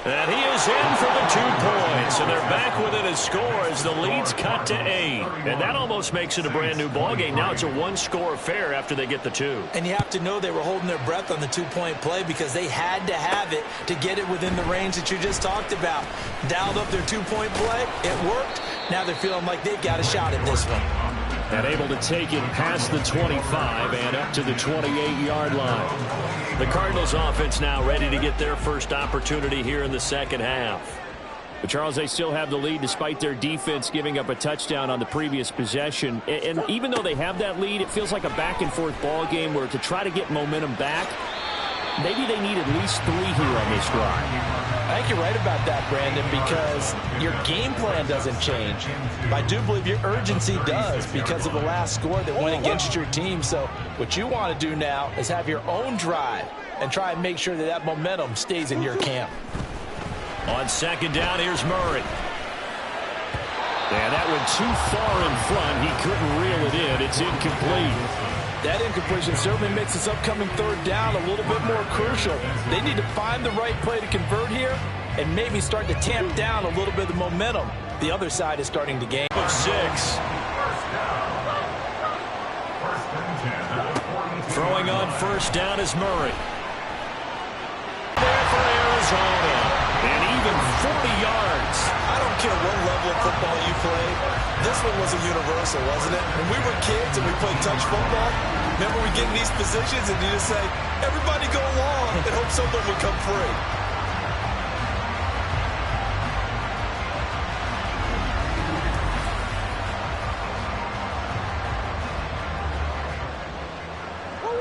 And he is in for the 2 points. And they're back within a score as the lead's cut to 8. And that almost makes it a brand new ballgame. Now it's a 1-score affair after they get the 2. And you have to know they were holding their breath on the 2-point play, because they had to have it to get it within the range that you just talked about. Dialed up their 2-point play. It worked. Now they're feeling like they've got a shot at this one. And able to take it past the 25 and up to the 28-yard line. The Cardinals offense now ready to get their first opportunity here in the second half. But Charles, they still have the lead despite their defense giving up a touchdown on the previous possession. And even though they have that lead, it feels like a back-and-forth ball game where to try to get momentum back, maybe they need at least 3 here on this drive. I think you're right about that, Brandon, because your game plan doesn't change. I do believe your urgency does because of the last score that went against your team. So what you want to do now is have your own drive and try and make sure that that momentum stays in your camp. On 2nd down, here's Murray. And that went too far in front. He couldn't reel it in. It's incomplete. That incompletion certainly makes this upcoming 3rd down a little bit more crucial. They need to find the right play to convert here and maybe start to tamp down a little bit of the momentum. The other side is starting to gain. Of 6. Throwing on 1st down is Murray. There for Arizona. And even 40 yards. I don't care what level of football you play. This one was a universal, wasn't it? When we were kids and we played touch football, remember we get in these positions and you just say, everybody go along and hope someone will come free.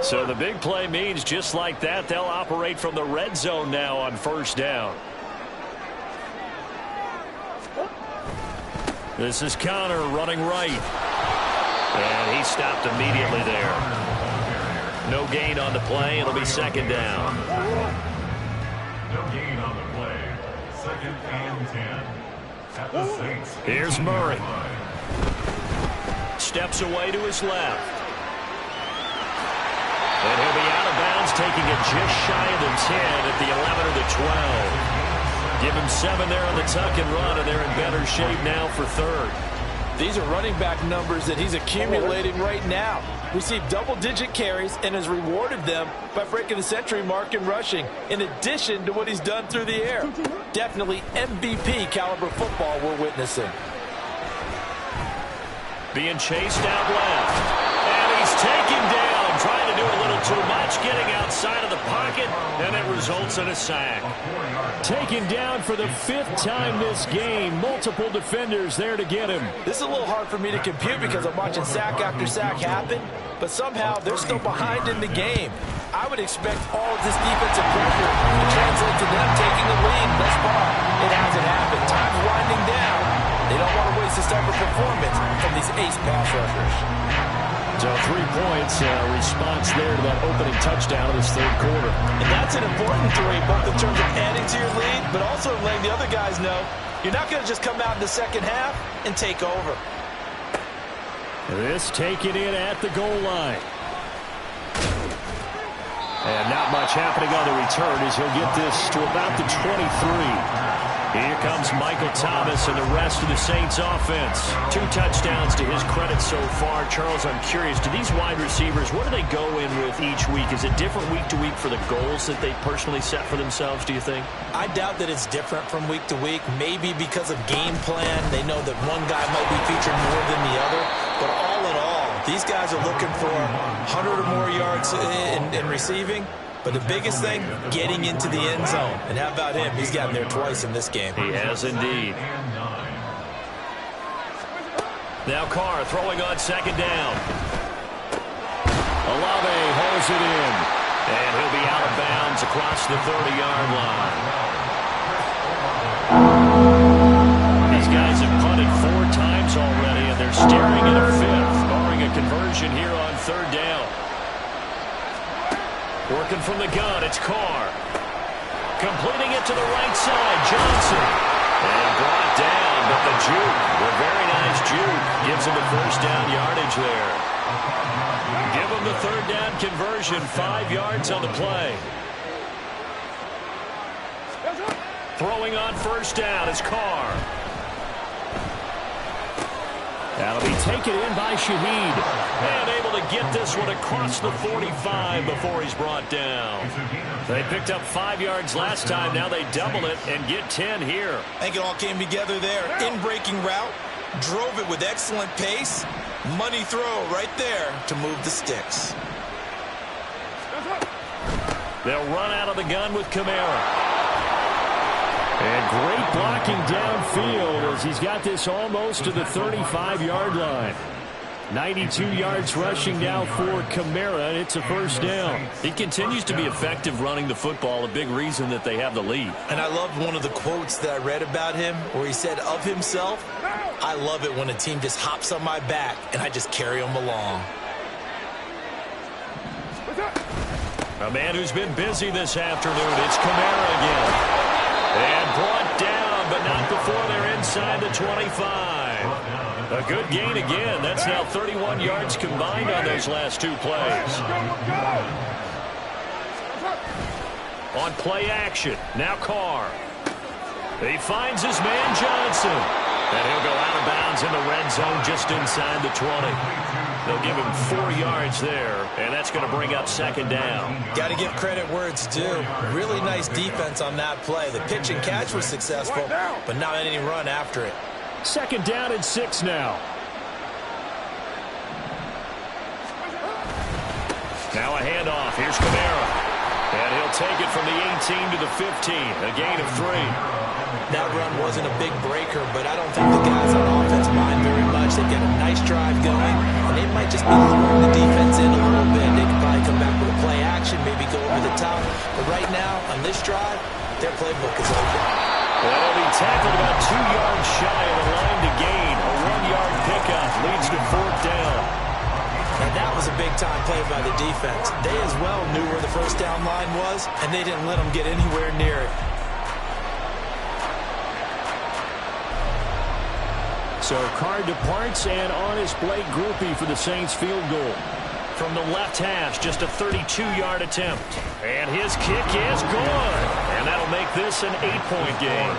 So the big play means just like that, they'll operate from the red zone now on first down. This is Connor running right. And he stopped immediately there. No gain on the play. It'll be second down. No gain on the play. Second and 10. At the Saints. Here's Murray. Steps away to his left. And he'll be out of bounds, taking it just shy of the 10 at the 11 or the 12. Give him 7 there on the tuck and run, and they're in better shape now for third. These are running back numbers that he's accumulating right now. Received double-digit carries and has rewarded them by breaking the century mark in rushing, in addition to what he's done through the air. Definitely MVP caliber football we're witnessing. Being chased out left. And he's taken down. Trying to do a little too much, getting outside of the pocket, and it results in a sack. Taken down for the 5th time this game. Multiple defenders there to get him. This is a little hard for me to compute because I'm watching sack after sack happen, but somehow they're still behind in the game. I would expect all of this defensive pressure to translate to them taking the lead thus far. It hasn't happened. Time's winding down. They don't want to waste this type of performance from these ace pass rushers. So 3 points, response there to that opening touchdown of this third quarter. And that's an important 3, both in terms of adding to your lead, but also letting the other guys know you're not going to just come out in the second half and take over. This taken in at the goal line. And not much happening on the return as he'll get this to about the 23. Here comes Michael Thomas and the rest of the Saints offense. 2 touchdowns to his credit so far. Charles, I'm curious, do these wide receivers, what do they go in with each week? Is it different week to week for the goals that they personally set for themselves, do you think? I doubt that it's different from week to week. Maybe because of game plan, they know that one guy might be featured more than the other. But all in all, these guys are looking for 100 or more yards in receiving. But the biggest thing, getting into the end zone. And how about him? He's gotten there twice in this game. He has indeed. Now Carr throwing on second down. Olave holds it in. And he'll be out of bounds across the 30-yard line. These guys have punted 4 times already, and they're staring at a 5th, barring a conversion here on third down. Working from the gun, it's Carr. Completing it to the right side, Johnson. And brought down, but the juke, the very nice juke, gives him the first down yardage there. Give him the third down conversion, 5 yards on the play. Throwing on first down is Carr. That'll be taken in by Shaheed. And able to get this one across the 45 before he's brought down. They picked up 5 yards last time. Now they double it and get 10 here. I think it all came together there. In-breaking route. Drove it with excellent pace. Money throw right there to move the sticks. They'll run out of the gun with Kamara. And great blocking downfield as he's got this almost to the 35-yard line. 92 yards rushing now for Kamara, and it's a first down. He continues to be effective running the football, a big reason that they have the lead. And I love one of the quotes that I read about him where he said of himself, I love it when a team just hops on my back and I just carry them along. A man who's been busy this afternoon, it's Kamara again. And brought down, but not before they're inside the 25. A good gain again. That's now 31 yards combined on those last 2 plays. On play action, now Carr. He finds his man Johnson. And he'll go out of bounds in the red zone just inside the 20. They'll give him 4 yards there, and that's going to bring up second down. Got to give credit where it's due. Really nice defense on that play. The pitch and catch was successful, but not any run after it. Second down and 6 now. Now a handoff. Here's Kamara. And he'll take it from the 18 to the 15. A gain of 3. That run wasn't a big breaker, but I don't think the guys on offense mind very much. They've got a nice drive going, and they might just be luring the defense in a little bit. They could probably come back But right now, on this drive, their playbook is open. That'll be tackled about 2 yards shy of the line to gain. A 1-yard pickup leads to 4th down. And that was a big-time play by the defense. They as well knew where the first down line was, and they didn't let them get anywhere near it. So Card departs, and on his Blake Grupe for the Saints field goal. From the left hash, just a 32-yard attempt. And his kick is good. And that'll make this an 8-point game.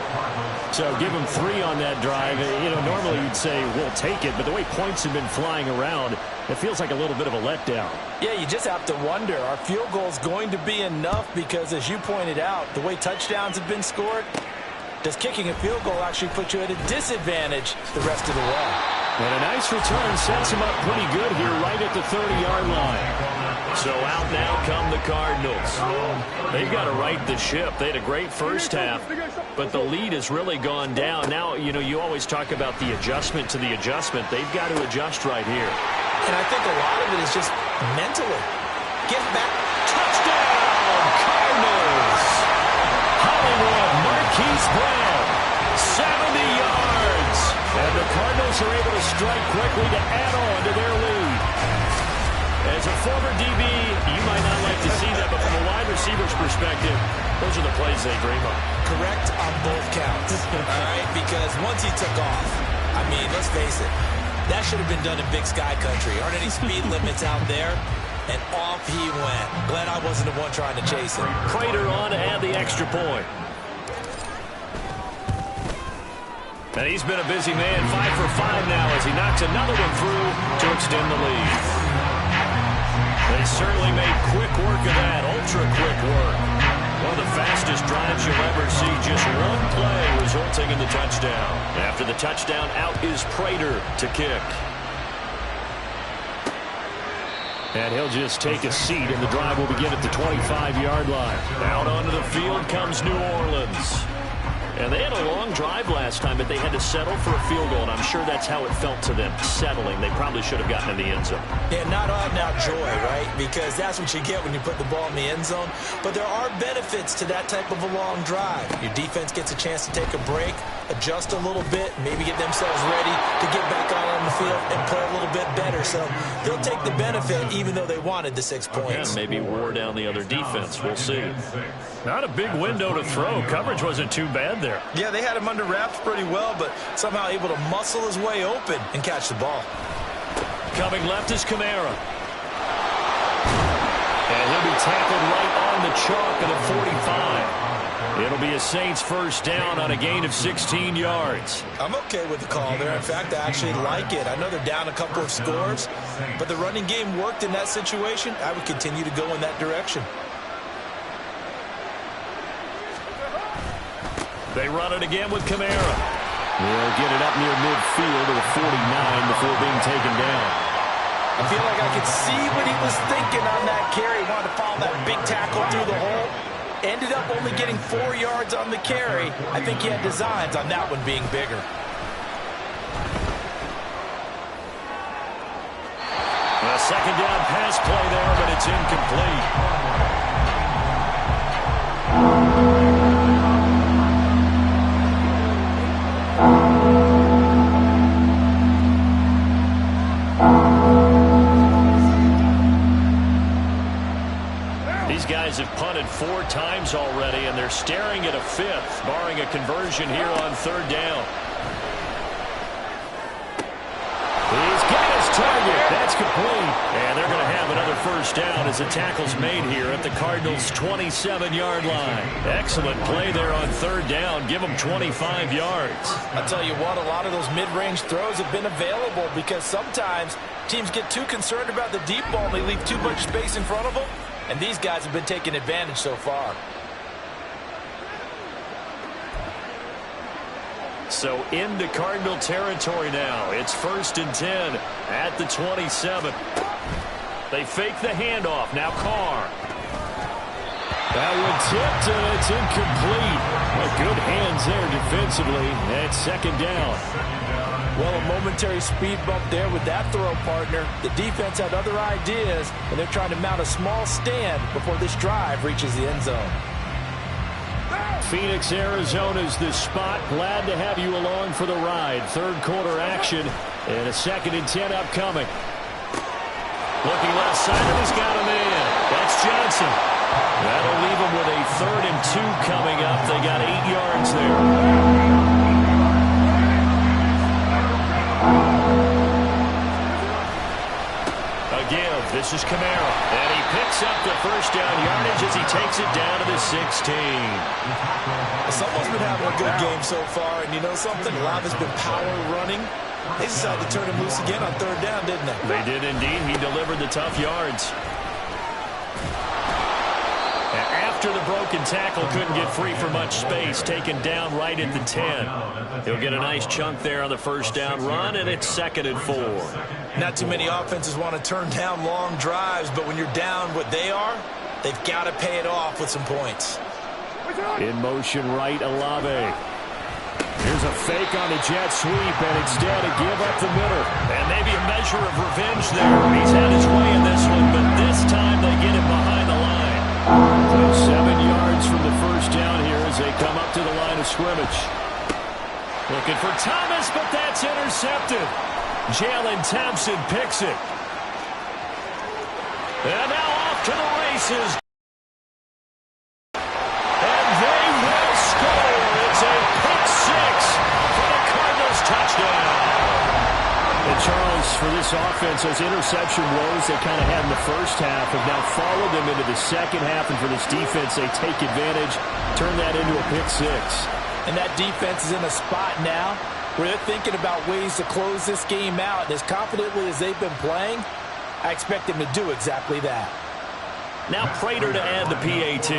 So give him 3 on that drive. You know, normally you'd say, we'll take it, but the way points have been flying around, it feels like a little bit of a letdown. Yeah, you just have to wonder, are field goals going to be enough? Because as you pointed out, the way touchdowns have been scored, does kicking a field goal actually put you at a disadvantage the rest of the way? And a nice return sets him up pretty good here right at the 30-yard line. So out now come the Cardinals. They've got to right the ship. They had a great first half, but the lead has really gone down. Now, you know, you always talk about the adjustment to the adjustment. They've got to adjust right here. And I think a lot of it is just mentally. Get back. Touchdown, Cardinals! Hollywood Marquise Brown, 70 yards. And the Cardinals are able to strike quickly to add on to their lead. As a former DB, you might not like to see that, but from a wide receiver's perspective, those are the plays they dream of. Correct on both counts, all right? Because once he took off, I mean, let's face it, that should have been done in Big Sky Country. Aren't any speed limits out there? And off he went. Glad I wasn't the one trying to chase him. Prater on to add the extra point. And he's been a busy man, 5 for 5 now as he knocks another one through to extend the lead. They certainly made quick work of that, ultra-quick work. One of the fastest drives you'll ever see, just one play resulting in the touchdown. After the touchdown, out is Prater to kick. And he'll just take a seat, and the drive will begin at the 25-yard line. Out onto the field comes New Orleans. And they had a long drive last time, but they had to settle for a field goal, and I'm sure that's how it felt to them, settling. They probably should have gotten in the end zone. Yeah, not out now joy, right? Because that's what you get when you put the ball in the end zone. But there are benefits to that type of a long drive. Your defense gets a chance to take a break, adjust a little bit, maybe get themselves ready to get back out on the field and play a little bit better. So they'll take the benefit even though they wanted the 6 points. Yeah, maybe wore down the other defense. We'll see. Not a big window to throw. Coverage wasn't too bad there. Yeah, they had him under wraps pretty well, but somehow able to muscle his way open and catch the ball. Coming left is Kamara. And he'll be tackled right on the chalk at the 45. It'll be a Saints first down on a gain of 16 yards. I'm okay with the call there. In fact, I actually like it. I know they're down a couple of scores, but the running game worked in that situation. I would continue to go in that direction. They run it again with Kamara. They'll get it up near midfield to the 49 before being taken down. I feel like I could see what he was thinking on that carry. He wanted to follow that big tackle through the hole. Ended up only getting 4 yards on the carry. I think he had designs on that one being bigger. A second down pass play there, but it's incomplete. Have punted 4 times already, and they're staring at a 5th, barring a conversion here on 3rd down. He's got his target. That's complete. And they're going to have another first down as the tackle's made here at the Cardinals' 27-yard line. Excellent play there on 3rd down. Give them 25 yards. I'll tell you what, a lot of those mid-range throws have been available because sometimes teams get too concerned about the deep ball and they leave too much space in front of them. And these guys have been taking advantage so far. So into Cardinal territory now. It's 1st and 10 at the 27. They fake the handoff. Now Carr. That one tipped, and it's incomplete. Well, good hands there defensively. That's 2nd down. Well, a momentary speed bump there with that throw, partner. The defense had other ideas, and they're trying to mount a small stand before this drive reaches the end zone. Phoenix, Arizona's the spot. Glad to have you along for the ride. Third quarter action and a 2nd and 10 upcoming. Looking left side, and he's got him in. That's Johnson. That'll leave him with a 3rd and 2 coming up. They got 8 yards there. This is Kamara, and he picks up the first down yardage as he takes it down to the 16. Someone's been having a good game so far, and you know something? A lot of it's been power running. They decided to turn him loose again on 3rd down, didn't they? They did indeed. He delivered the tough yards. After the broken tackle, couldn't get free for much space, taken down right at the 10. He'll get a nice chunk there on the first down run, and it's 2nd and 4. Not too many offenses want to turn down long drives, but when you're down what they are, they've got to pay it off with some points. In motion right, Olave. Here's a fake on the jet sweep, and instead a give up the middle. And maybe a measure of revenge there. He's had his way in this one, but this time they get him behind the line. So 7 yards from the first down here as they come up to the line of scrimmage. Looking for Thomas, but that's intercepted. Jalen Thompson picks it. And now off to the races. And they will score. It's a pick 6 for the Cardinals touchdown. And Charles, for this offense, those interception woes they kind of had in the first half have now followed them into the second half. And for this defense, they take advantage, turn that into a pick 6. And that defense is in a spot now where they're thinking about ways to close this game out. And as confidently as they've been playing, I expect them to do exactly that. Now Prater to add the PAT.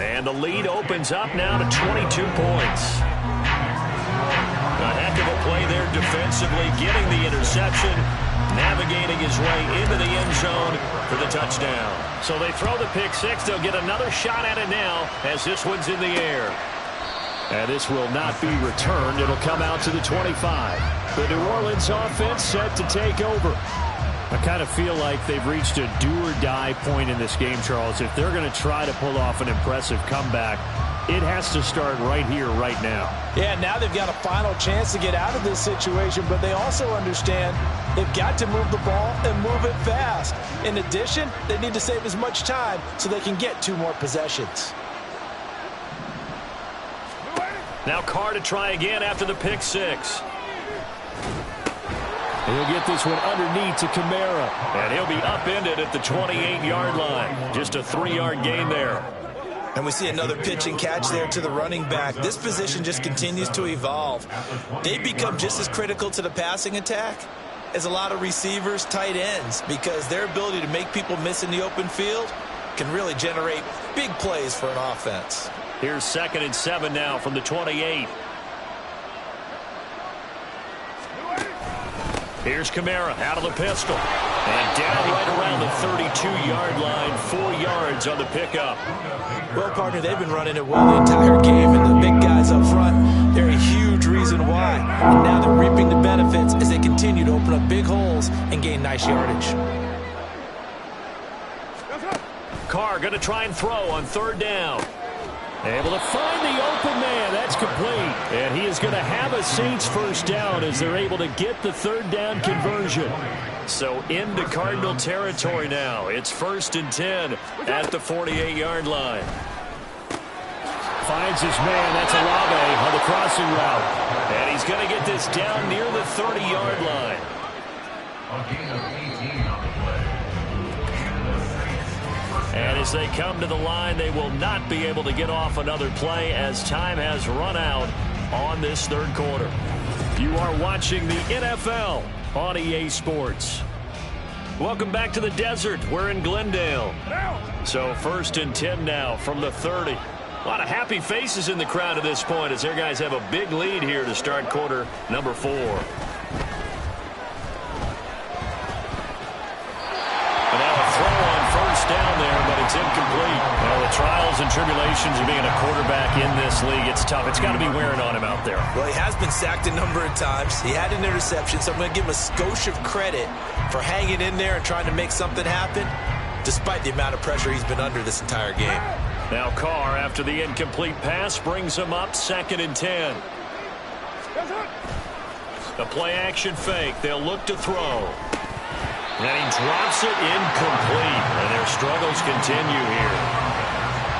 And the lead opens up now to 22 points. A heck of a play there defensively, getting the interception, navigating his way into the end zone for the touchdown. So they throw the pick 6. They'll get another shot at it now as this one's in the air. And this will not be returned. It'll come out to the 25. The New Orleans offense set to take over. I kind of feel like they've reached a do-or-die point in this game, Charles. If they're going to try to pull off an impressive comeback, it has to start right here, right now. Yeah, now they've got a final chance to get out of this situation, but they also understand they've got to move the ball and move it fast. In addition, they need to save as much time so they can get 2 more possessions. Now Carr to try again after the pick 6. He'll get this one underneath to Kamara. And he'll be upended at the 28-yard line. Just a 3-yard gain there. And we see another pitch and catch there to the running back. This position just continues to evolve. They become just as critical to the passing attack as a lot of receivers, tight ends, because their ability to make people miss in the open field can really generate big plays for an offense. Here's 2nd and 7 now from the 28. Here's Kamara out of the pistol. And down right around the 32-yard line, 4 yards on the pickup. Well, partner, they've been running it well the entire game, and the big guys up front, they're a huge reason why. And now they're reaping the benefits as they continue to open up big holes and gain nice yardage. Carr going to try and throw on 3rd down. Able to find the open man. That's complete. And he is going to have a Saints first down as they're able to get the 3rd down conversion. So into Cardinal territory now. It's 1st and 10 at the 48-yard line. Finds his man. That's Olave on the crossing route. And he's going to get this down near the 30-yard line. A gain of 18 on the play. And as they come to the line, they will not be able to get off another play as time has run out on this 3rd quarter. You are watching the NFL on EA Sports. Welcome back to the desert. We're in Glendale. So 1st and 10 now from the 30. A lot of happy faces in the crowd at this point as their guys have a big lead here to start quarter number 4. Down there, but it's incomplete. Well, the trials trials and tribulations of being a quarterback in this league. It's tough. It's got to be wearing on him out there. Well, he has been sacked a number of times. He had an interception, so I'm going to give him a skosh of credit for hanging in there and trying to make something happen, despite the amount of pressure he's been under this entire game. Now Carr, after the incomplete pass, brings him up 2nd and 10. The play-action fake. They'll look to throw. And he drops it incomplete. And their struggles continue here.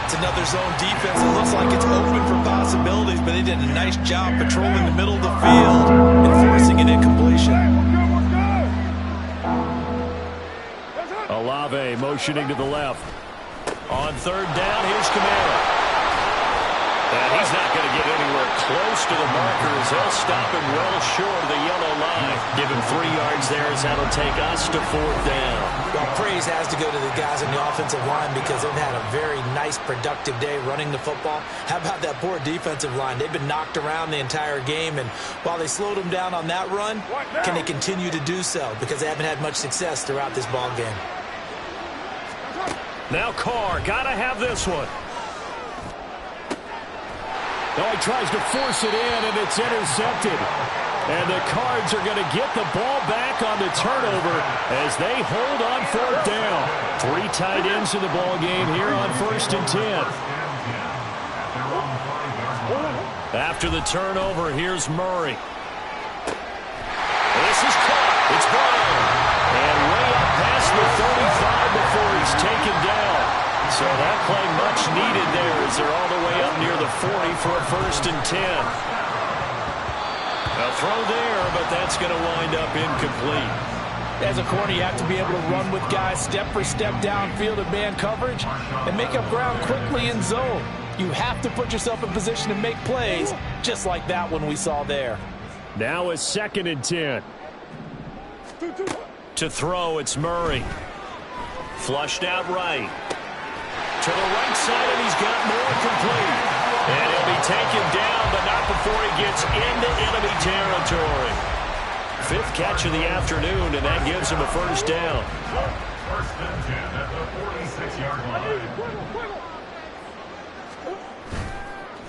It's another zone defense. It looks like it's open for possibilities, but they did a nice job patrolling the middle of the field and forcing an incompletion. Olave motioning to the left. On 3rd down, here's Kamara. And he's not going to get anywhere close to the markers. He'll stop him well short of the yellow line. Give him 3 yards there as that'll take us to 4th down. Well, praise has to go to the guys on the offensive line because they've had a very nice, productive day running the football. How about that poor defensive line? They've been knocked around the entire game, and while they slowed them down on that run, can they continue to do so? Because they haven't had much success throughout this ball game. Now Carr, got to have this one. Oh, he tries to force it in, and it's intercepted. And the Cards are going to get the ball back on the turnover as they hold on 4th down. 3 tight ends in the ball game here on 1st and 10. After the turnover, here's Murray. This is caught. It's Brown. And way up past the 35 before he's taken down. So that play much needed there as they're all the way up near the 40 for a 1st and 10. A throw there, but that's going to wind up incomplete. As a corner, you have to be able to run with guys step for step downfield in man coverage and make up ground quickly in zone. You have to put yourself in position to make plays, just like that one we saw there. Now a 2nd and 10. To throw, it's Murray. Flushed out right. To the right side, and he's got more complete. And he'll be taken down, but not before he gets into enemy territory. 5th catch of the afternoon, and that gives him a 1st down. 1st and 10 at the 46-yard line.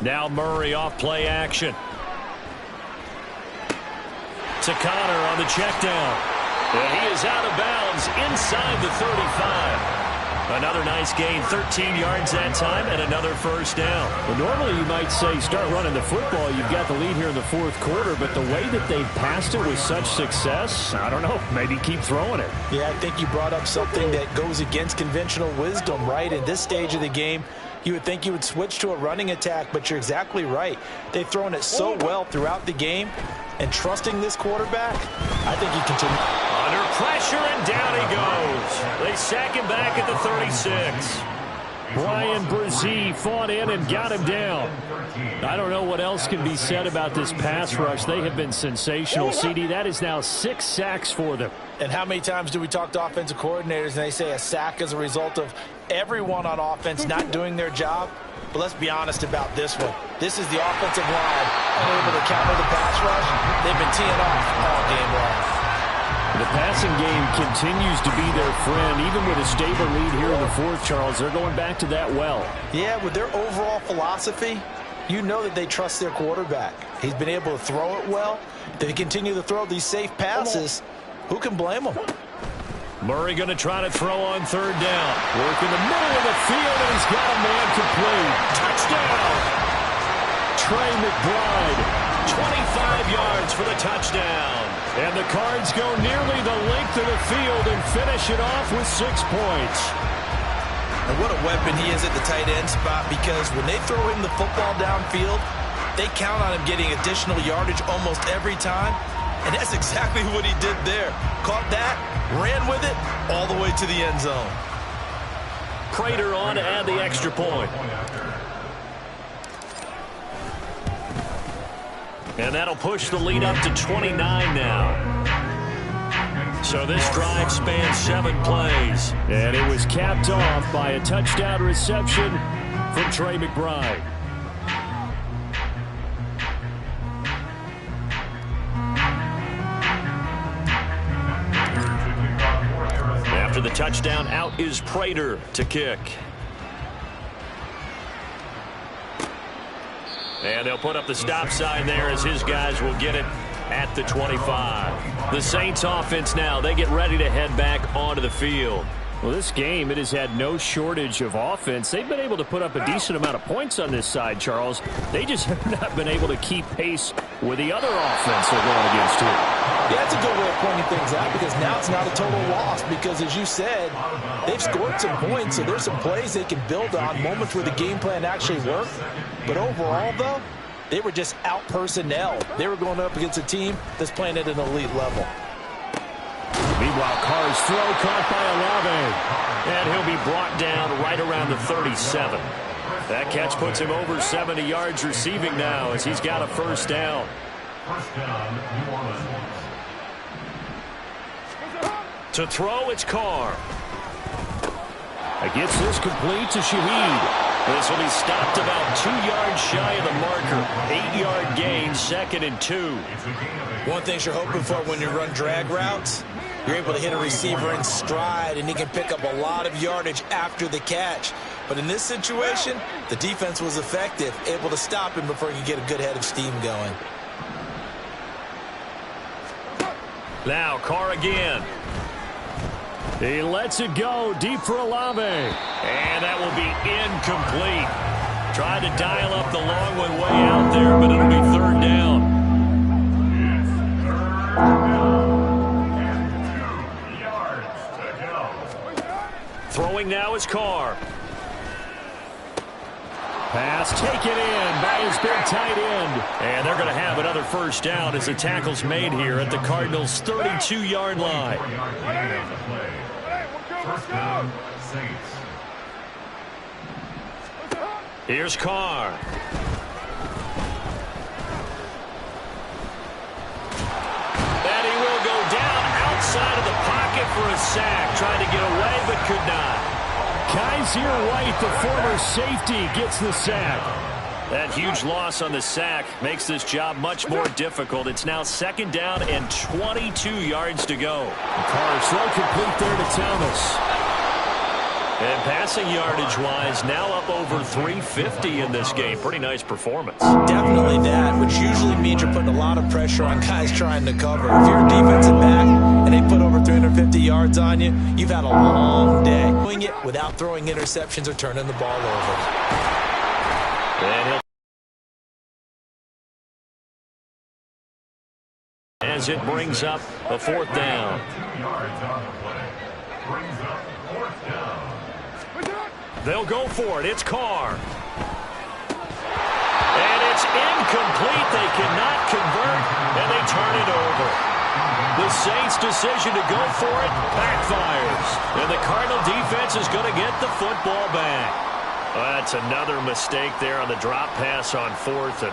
Now Murray off play action. To Connor on the check down. And he is out of bounds inside the 35. Another nice gain, 13 yards that time, and another 1st down. Well, normally you might say start running the football. You've got the lead here in the 4th quarter, but the way that they've passed it with such success, I don't know, maybe keep throwing it. Yeah, I think you brought up something that goes against conventional wisdom, right? At this stage of the game, you would think you would switch to a running attack, but you're exactly right. They've thrown it so well throughout the game, and trusting this quarterback, I think you continue. Under pressure, and down he goes. They sack him back at the 36. Brian Brzee fought in and got him down. I don't know what else can be said about this pass rush. They have been sensational, CD. That is now 6 sacks for them. And how many times do we talk to offensive coordinators and they say a sack is a result of everyone on offense not doing their job? But let's be honest about this one. This is the offensive line unable to counter the pass rush. They've been teeing off all game long. The passing game continues to be their friend. Even with a stable lead here in the 4th, Charles, they're going back to that well. Yeah, with their overall philosophy, you know that they trust their quarterback. He's been able to throw it well. They continue to throw these safe passes. Who can blame them? Murray going to try to throw on 3rd down. Work in the middle of the field, and he's got a man complete. Touchdown! Trey McBride, 25 yards for the touchdown. And the Cards go nearly the length of the field and finish it off with 6 points. And what a weapon he is at the tight end spot, because when they throw him the football downfield, they count on him getting additional yardage almost every time. And that's exactly what he did there. Caught that, ran with it, all the way to the end zone. Prater on to add the extra point. And that'll push the lead up to 29 now. So this drive spans 7 plays. And it was capped off by a touchdown reception from Trey McBride. After the touchdown, out is Prater to kick. And they'll put up the stop sign there as his guys will get it at the 25. The Saints offense now, they get ready to head back onto the field. Well, this game, it has had no shortage of offense. They've been able to put up a decent amount of points on this side, Charles. They just have not been able to keep pace with the other offense they're going against here. Yeah, that's a good way of pointing things out because now it's not a total loss because, as you said, they've scored some points, so there's some plays they can build on, moments where the game plan actually worked. But overall, though, they were just out personnel. They were going up against a team that's playing at an elite level. Meanwhile, Carr's throw caught by Olave. And he'll be brought down right around the 37. That catch puts him over 70 yards receiving now as he's got a first down. First down, New Orleans. To throw, it's Carr. Gets this complete to Shaheed. This will be stopped about 2 yards shy of the marker. 8-yard gain, 2nd and 2. One thing you're hoping for when you run drag routes, you're able to hit a receiver in stride, and he can pick up a lot of yardage after the catch. But in this situation, the defense was effective, able to stop him before he could get a good head of steam going. Now, Carr again. He lets it go deep for Olave. And that will be incomplete. Tried to dial up the long one way out there, but it'll be 3rd down. It's 3rd down and 2 yards to go. Throwing now is Carr. Pass taken in by his big tight end. And they're going to have another first down as the tackle's made here at the Cardinals' 32-yard line. First down, Saints. Here's Carr. And he will go down outside of the pocket for a sack. Tried to get away but could not. Kaiser White, the former safety, gets the sack. That huge loss on the sack makes this job much more difficult. It's now 2nd down and 22 yards to go. Carr's throw complete there to Thomas. And passing yardage-wise, now up over 350 in this game. Pretty nice performance. Definitely that, which usually means you're putting a lot of pressure on guys trying to cover. If you're a defensive back and they put over 350 yards on you, you've had a long day. Doing it without throwing interceptions or turning the ball over. And he'll as it brings up a 4th down. 2 yards on the play. Brings up 4th down. They'll go for it. It's Carr. And it's incomplete. They cannot convert, and they turn it over. The Saints' decision to go for it backfires. And the Cardinal defense is going to get the football back. That's another mistake there on the drop pass on 4th, and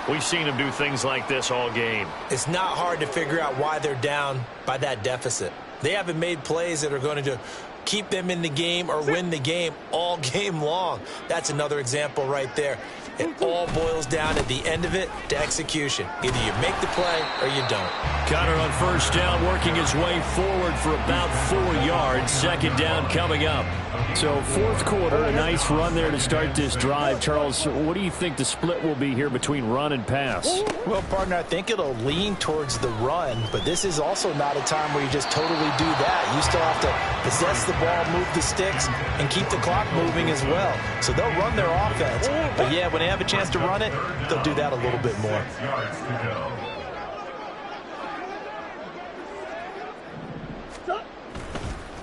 we've seen them do things like this all game. It's not hard to figure out why they're down by that deficit. They haven't made plays that are going to keep them in the game or win the game all game long. That's another example right there. It all boils down at the end of it to execution. Either you make the play or you don't. Connor on first down, working his way forward for about 4 yards. 2nd down coming up. So 4th quarter, a nice run there to start this drive. Charles, what do you think the split will be here between run and pass? Well, partner, I think it'll lean towards the run, but this is also not a time where you just totally do that. You still have to possess the ball, move the sticks, and keep the clock moving as well. So they'll run their offense, but yeah, when they have a chance to run it, they'll do that a little bit more. 6 yards to go.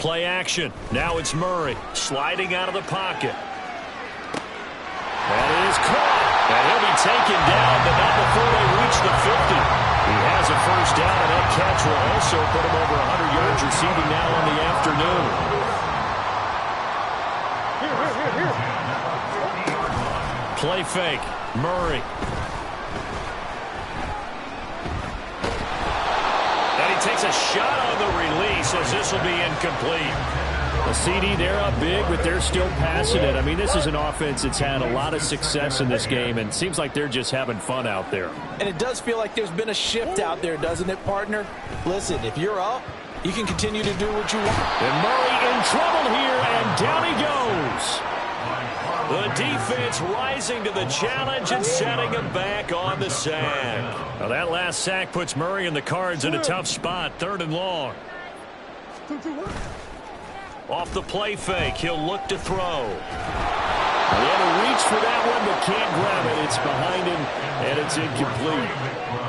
Play action. Now it's Murray sliding out of the pocket. That is caught. And he'll be taken down, but not before they reach the 50. He has a first down, and that catch will also put him over 100 yards receiving now on the afternoon. Play fake. Murray. And he takes a shot on the release as this will be incomplete. A CD, they're up big, but they're still passing it. I mean, this is an offense that's had a lot of success in this game, and it seems like they're just having fun out there. And it does feel like there's been a shift out there, doesn't it, partner? Listen, if you're up, you can continue to do what you want. And Murray in trouble here, and down he goes. The defense rising to the challenge and setting him back on the sack. Well, that last sack puts Murray and the Cards in a tough spot, 3rd and long. Off the play fake, he'll look to throw. He had to reach for that one, but can't grab it. It's behind him, and it's incomplete.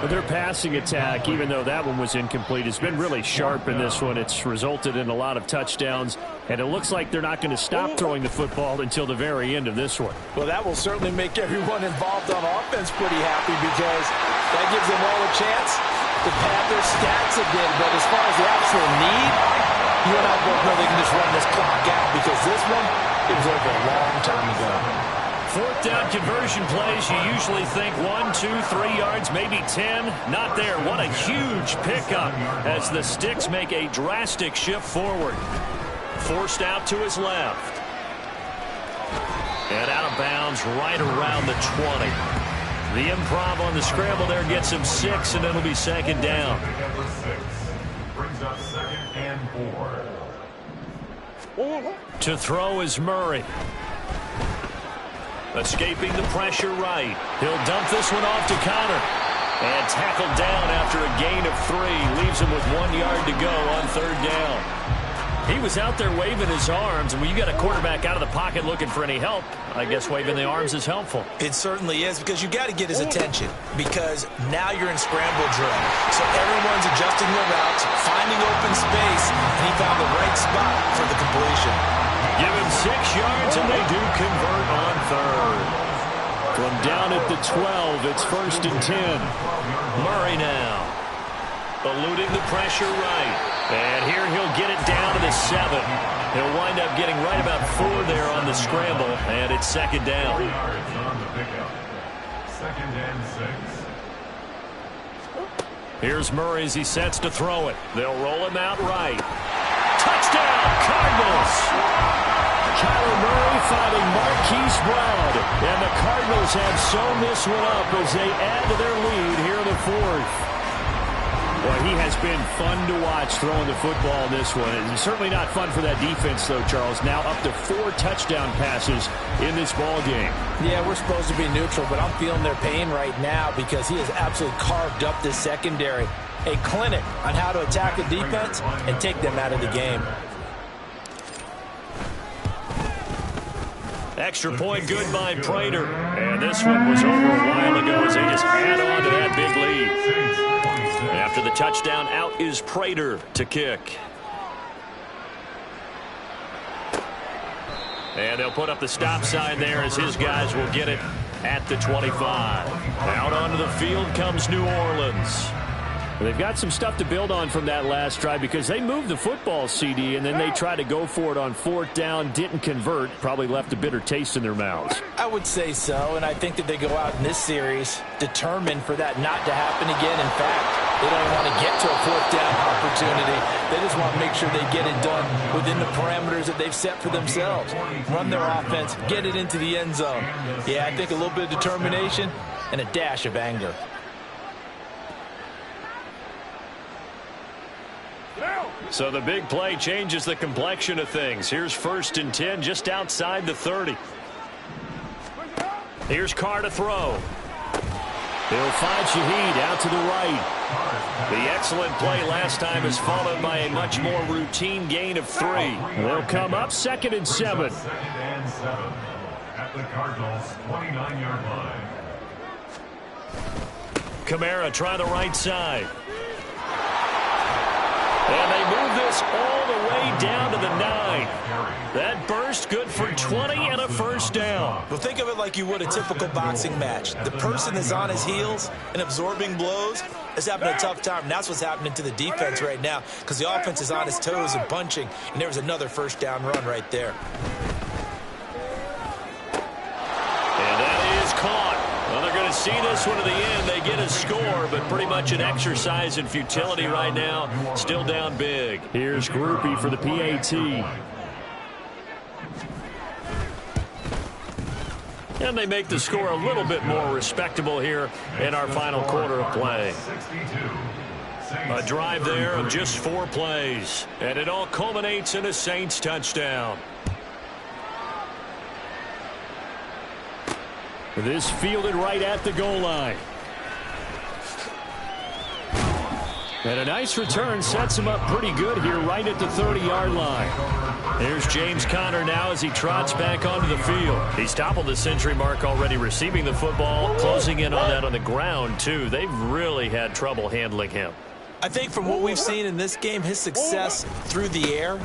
But their passing attack, even though that one was incomplete, has been really sharp in this one. It's resulted in a lot of touchdowns, and it looks like they're not going to stop throwing the football until the very end of this one. Well, that will certainly make everyone involved on offense pretty happy because that gives them all a chance to pad their stats a bit. But as far as the actual need, you and I both know they can just run this clock out because this one, it was over a long time ago. 4th down conversion plays, you usually think 1, 2, 3 yards, maybe 10. Not there. What a huge pickup as the Sticks make a drastic shift forward. Forced out to his left. And out of bounds right around the 20. The improv on the scramble there gets him 6, and it'll be 2nd down. Brings up 2nd and 4. To throw is Murray. Escaping the pressure right. He'll dump this one off to Connor. And tackled down after a gain of 3. Leaves him with 1 yard to go on 3rd down. He was out there waving his arms, and when you got a quarterback out of the pocket looking for any help, I guess waving the arms is helpful. It certainly is because you got to get his attention because now you're in scramble drill. So everyone's adjusting their routes, finding open space, and he found the right spot for the completion. Give him 6 yards, and they do convert on 3rd. From down at the 12, it's 1st and 10. Murray now. Eluding the pressure right. And here he'll get it down to the 7. He'll wind up getting right about 4 there on the scramble, and it's 2nd down. 3 yards on the pickup. 2nd and 6. Here's Murray as he sets to throw it. They'll roll him out right. Touchdown, Cardinals! Kyler Murray finding Marquise Brown. And the Cardinals have sewn this one up as they add to their lead here in the 4th. Well, he has been fun to watch throwing the football in this one. It's certainly not fun for that defense, though, Charles. Now up to 4 touchdown passes in this ball game. Yeah, we're supposed to be neutral, but I'm feeling their pain right now because he has absolutely carved up this secondary. A clinic on how to attack a defense and take them out of the game. Extra point good by Prater. And this one was over a while ago as they just add on to that big lead. After the touchdown, out is Prater to kick. And they'll put up the stop sign there as his guys will get it at the 25. Out onto the field comes New Orleans. They've got some stuff to build on from that last drive because they moved the football, CD, and then they tried to go for it on 4th down, didn't convert, probably left a bitter taste in their mouths. I would say so, and I think that they go out in this series determined for that not to happen again. In fact, they don't want to get to a 4th down opportunity. They just want to make sure they get it done within the parameters that they've set for themselves. Run their offense, get it into the end zone. Yeah, I think a little bit of determination and a dash of anger. So the big play changes the complexion of things. Here's 1st and 10 just outside the 30. Here's Carr to throw. He'll find Shaheed out to the right. The excellent play last time is followed by a much more routine gain of 3. They'll come up 2nd and 7. 2nd and 7 at the Cardinals' 29-yard line. Kamara try the right side. And they move this all the way down to the 9. That burst good for 20 and a 1st down. Well, think of it like you would a typical boxing match. The person is on his heels and absorbing blows is having a tough time. And that's what's happening to the defense right now because the offense is on his toes and punching. And there was another 1st down run right there. And that is caught. Well, they're going to see this one to the end. They get a score, but pretty much an exercise in futility right now. Still down big. Here's Groupie for the PAT. And they make the score a little bit more respectable here in our final quarter of play. A drive there of just 4 plays. And it all culminates in a Saints touchdown. This fielded right at the goal line. And a nice return sets him up pretty good here right at the 30-yard line. There's James Conner now as he trots back onto the field. He's toppled the century mark already receiving the football, closing in on that on the ground, too. They've really had trouble handling him. I think from what we've seen in this game, his success through the air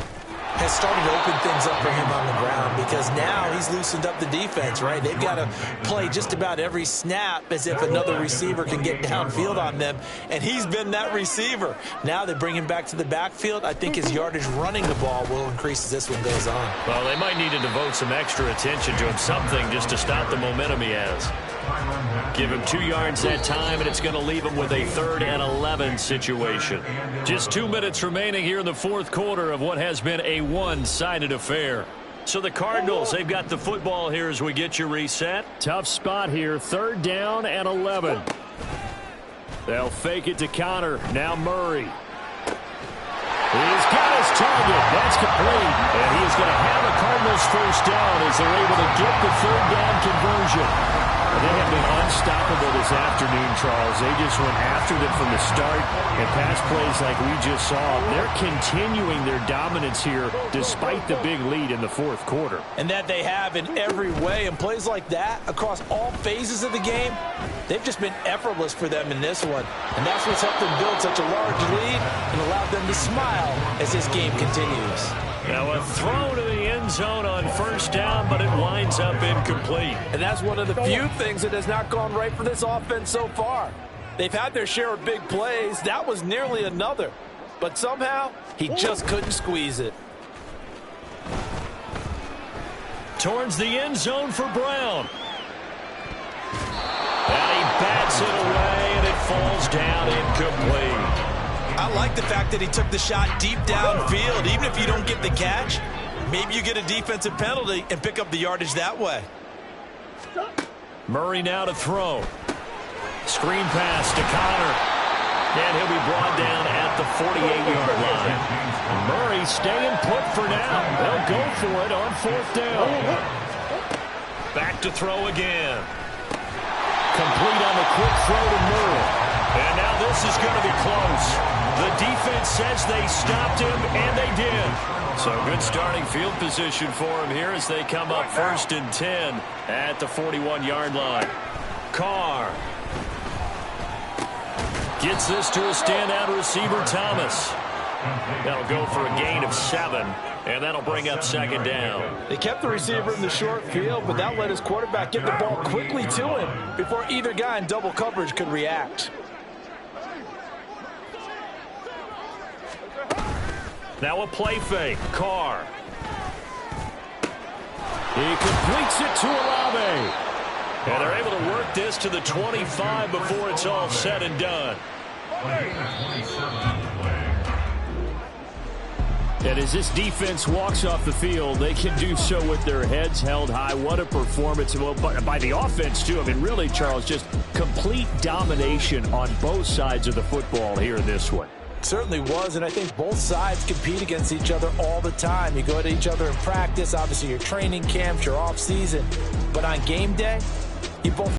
has started to open things up for him on the ground, because now he's loosened up the defense, right? They've got to play just about every snap as if another receiver can get downfield on them, and he's been that receiver. Now they bring him back to the backfield. I think his yardage running the ball will increase as this one goes on. Well, they might need to devote some extra attention to him, something just to stop the momentum he has. Give him 2 yards that time, and it's going to leave him with a 3rd and 11 situation. Just 2 minutes remaining here in the 4th quarter of what has been a one-sided affair. So the Cardinals, they've got the football here as we get you reset. Tough spot here, 3rd down and 11. They'll fake it to Conner. Now Murray. He's got his target. That's complete. And he is going to have a Cardinals 1st down as they're able to get the 3rd down conversion. They have been unstoppable this afternoon, Charles. They just went after them from the start, and pass plays like we just saw. They're continuing their dominance here despite the big lead in the 4th quarter. And that they have in every way. And plays like that across all phases of the game, they've just been effortless for them in this one. And that's what's helped them build such a large lead and allowed them to smile as this game continues. Now a throw to the end zone on 1st down, but it winds up incomplete. And that's one of the few things that has not gone right for this offense so far. They've had their share of big plays. That was nearly another. But somehow, he just couldn't squeeze it. Towards the end zone for Brown. And he bats it away, and it falls down incomplete. I like the fact that he took the shot deep downfield. Even if you don't get the catch, maybe you get a defensive penalty and pick up the yardage that way. Murray now to throw. Screen pass to Conner. And he'll be brought down at the 48-yard line. Murray staying put for now. They'll go for it on 4th down. Back to throw again. Complete on the quick throw to Murray. And now this is going to be close. The defense says they stopped him, and they did. So good starting field position for him here as they come up 1st and 10 at the 41-yard line. Carr gets this to a standout receiver, Thomas. That'll go for a gain of 7, and that'll bring up 2nd down. They kept the receiver in the short field, but that let his quarterback get the ball quickly to him before either guy in double coverage could react. Now a play fake. Carr. He completes it to Olave. And they're able to work this to the 25 before it's all said and done. And as this defense walks off the field, they can do so with their heads held high. What a performance by the offense, too. I mean, really, Charles, just complete domination on both sides of the football here in this one. Certainly was, and I think both sides compete against each other all the time. You go to each other in practice, obviously your training camps, your off season, but on game day, you both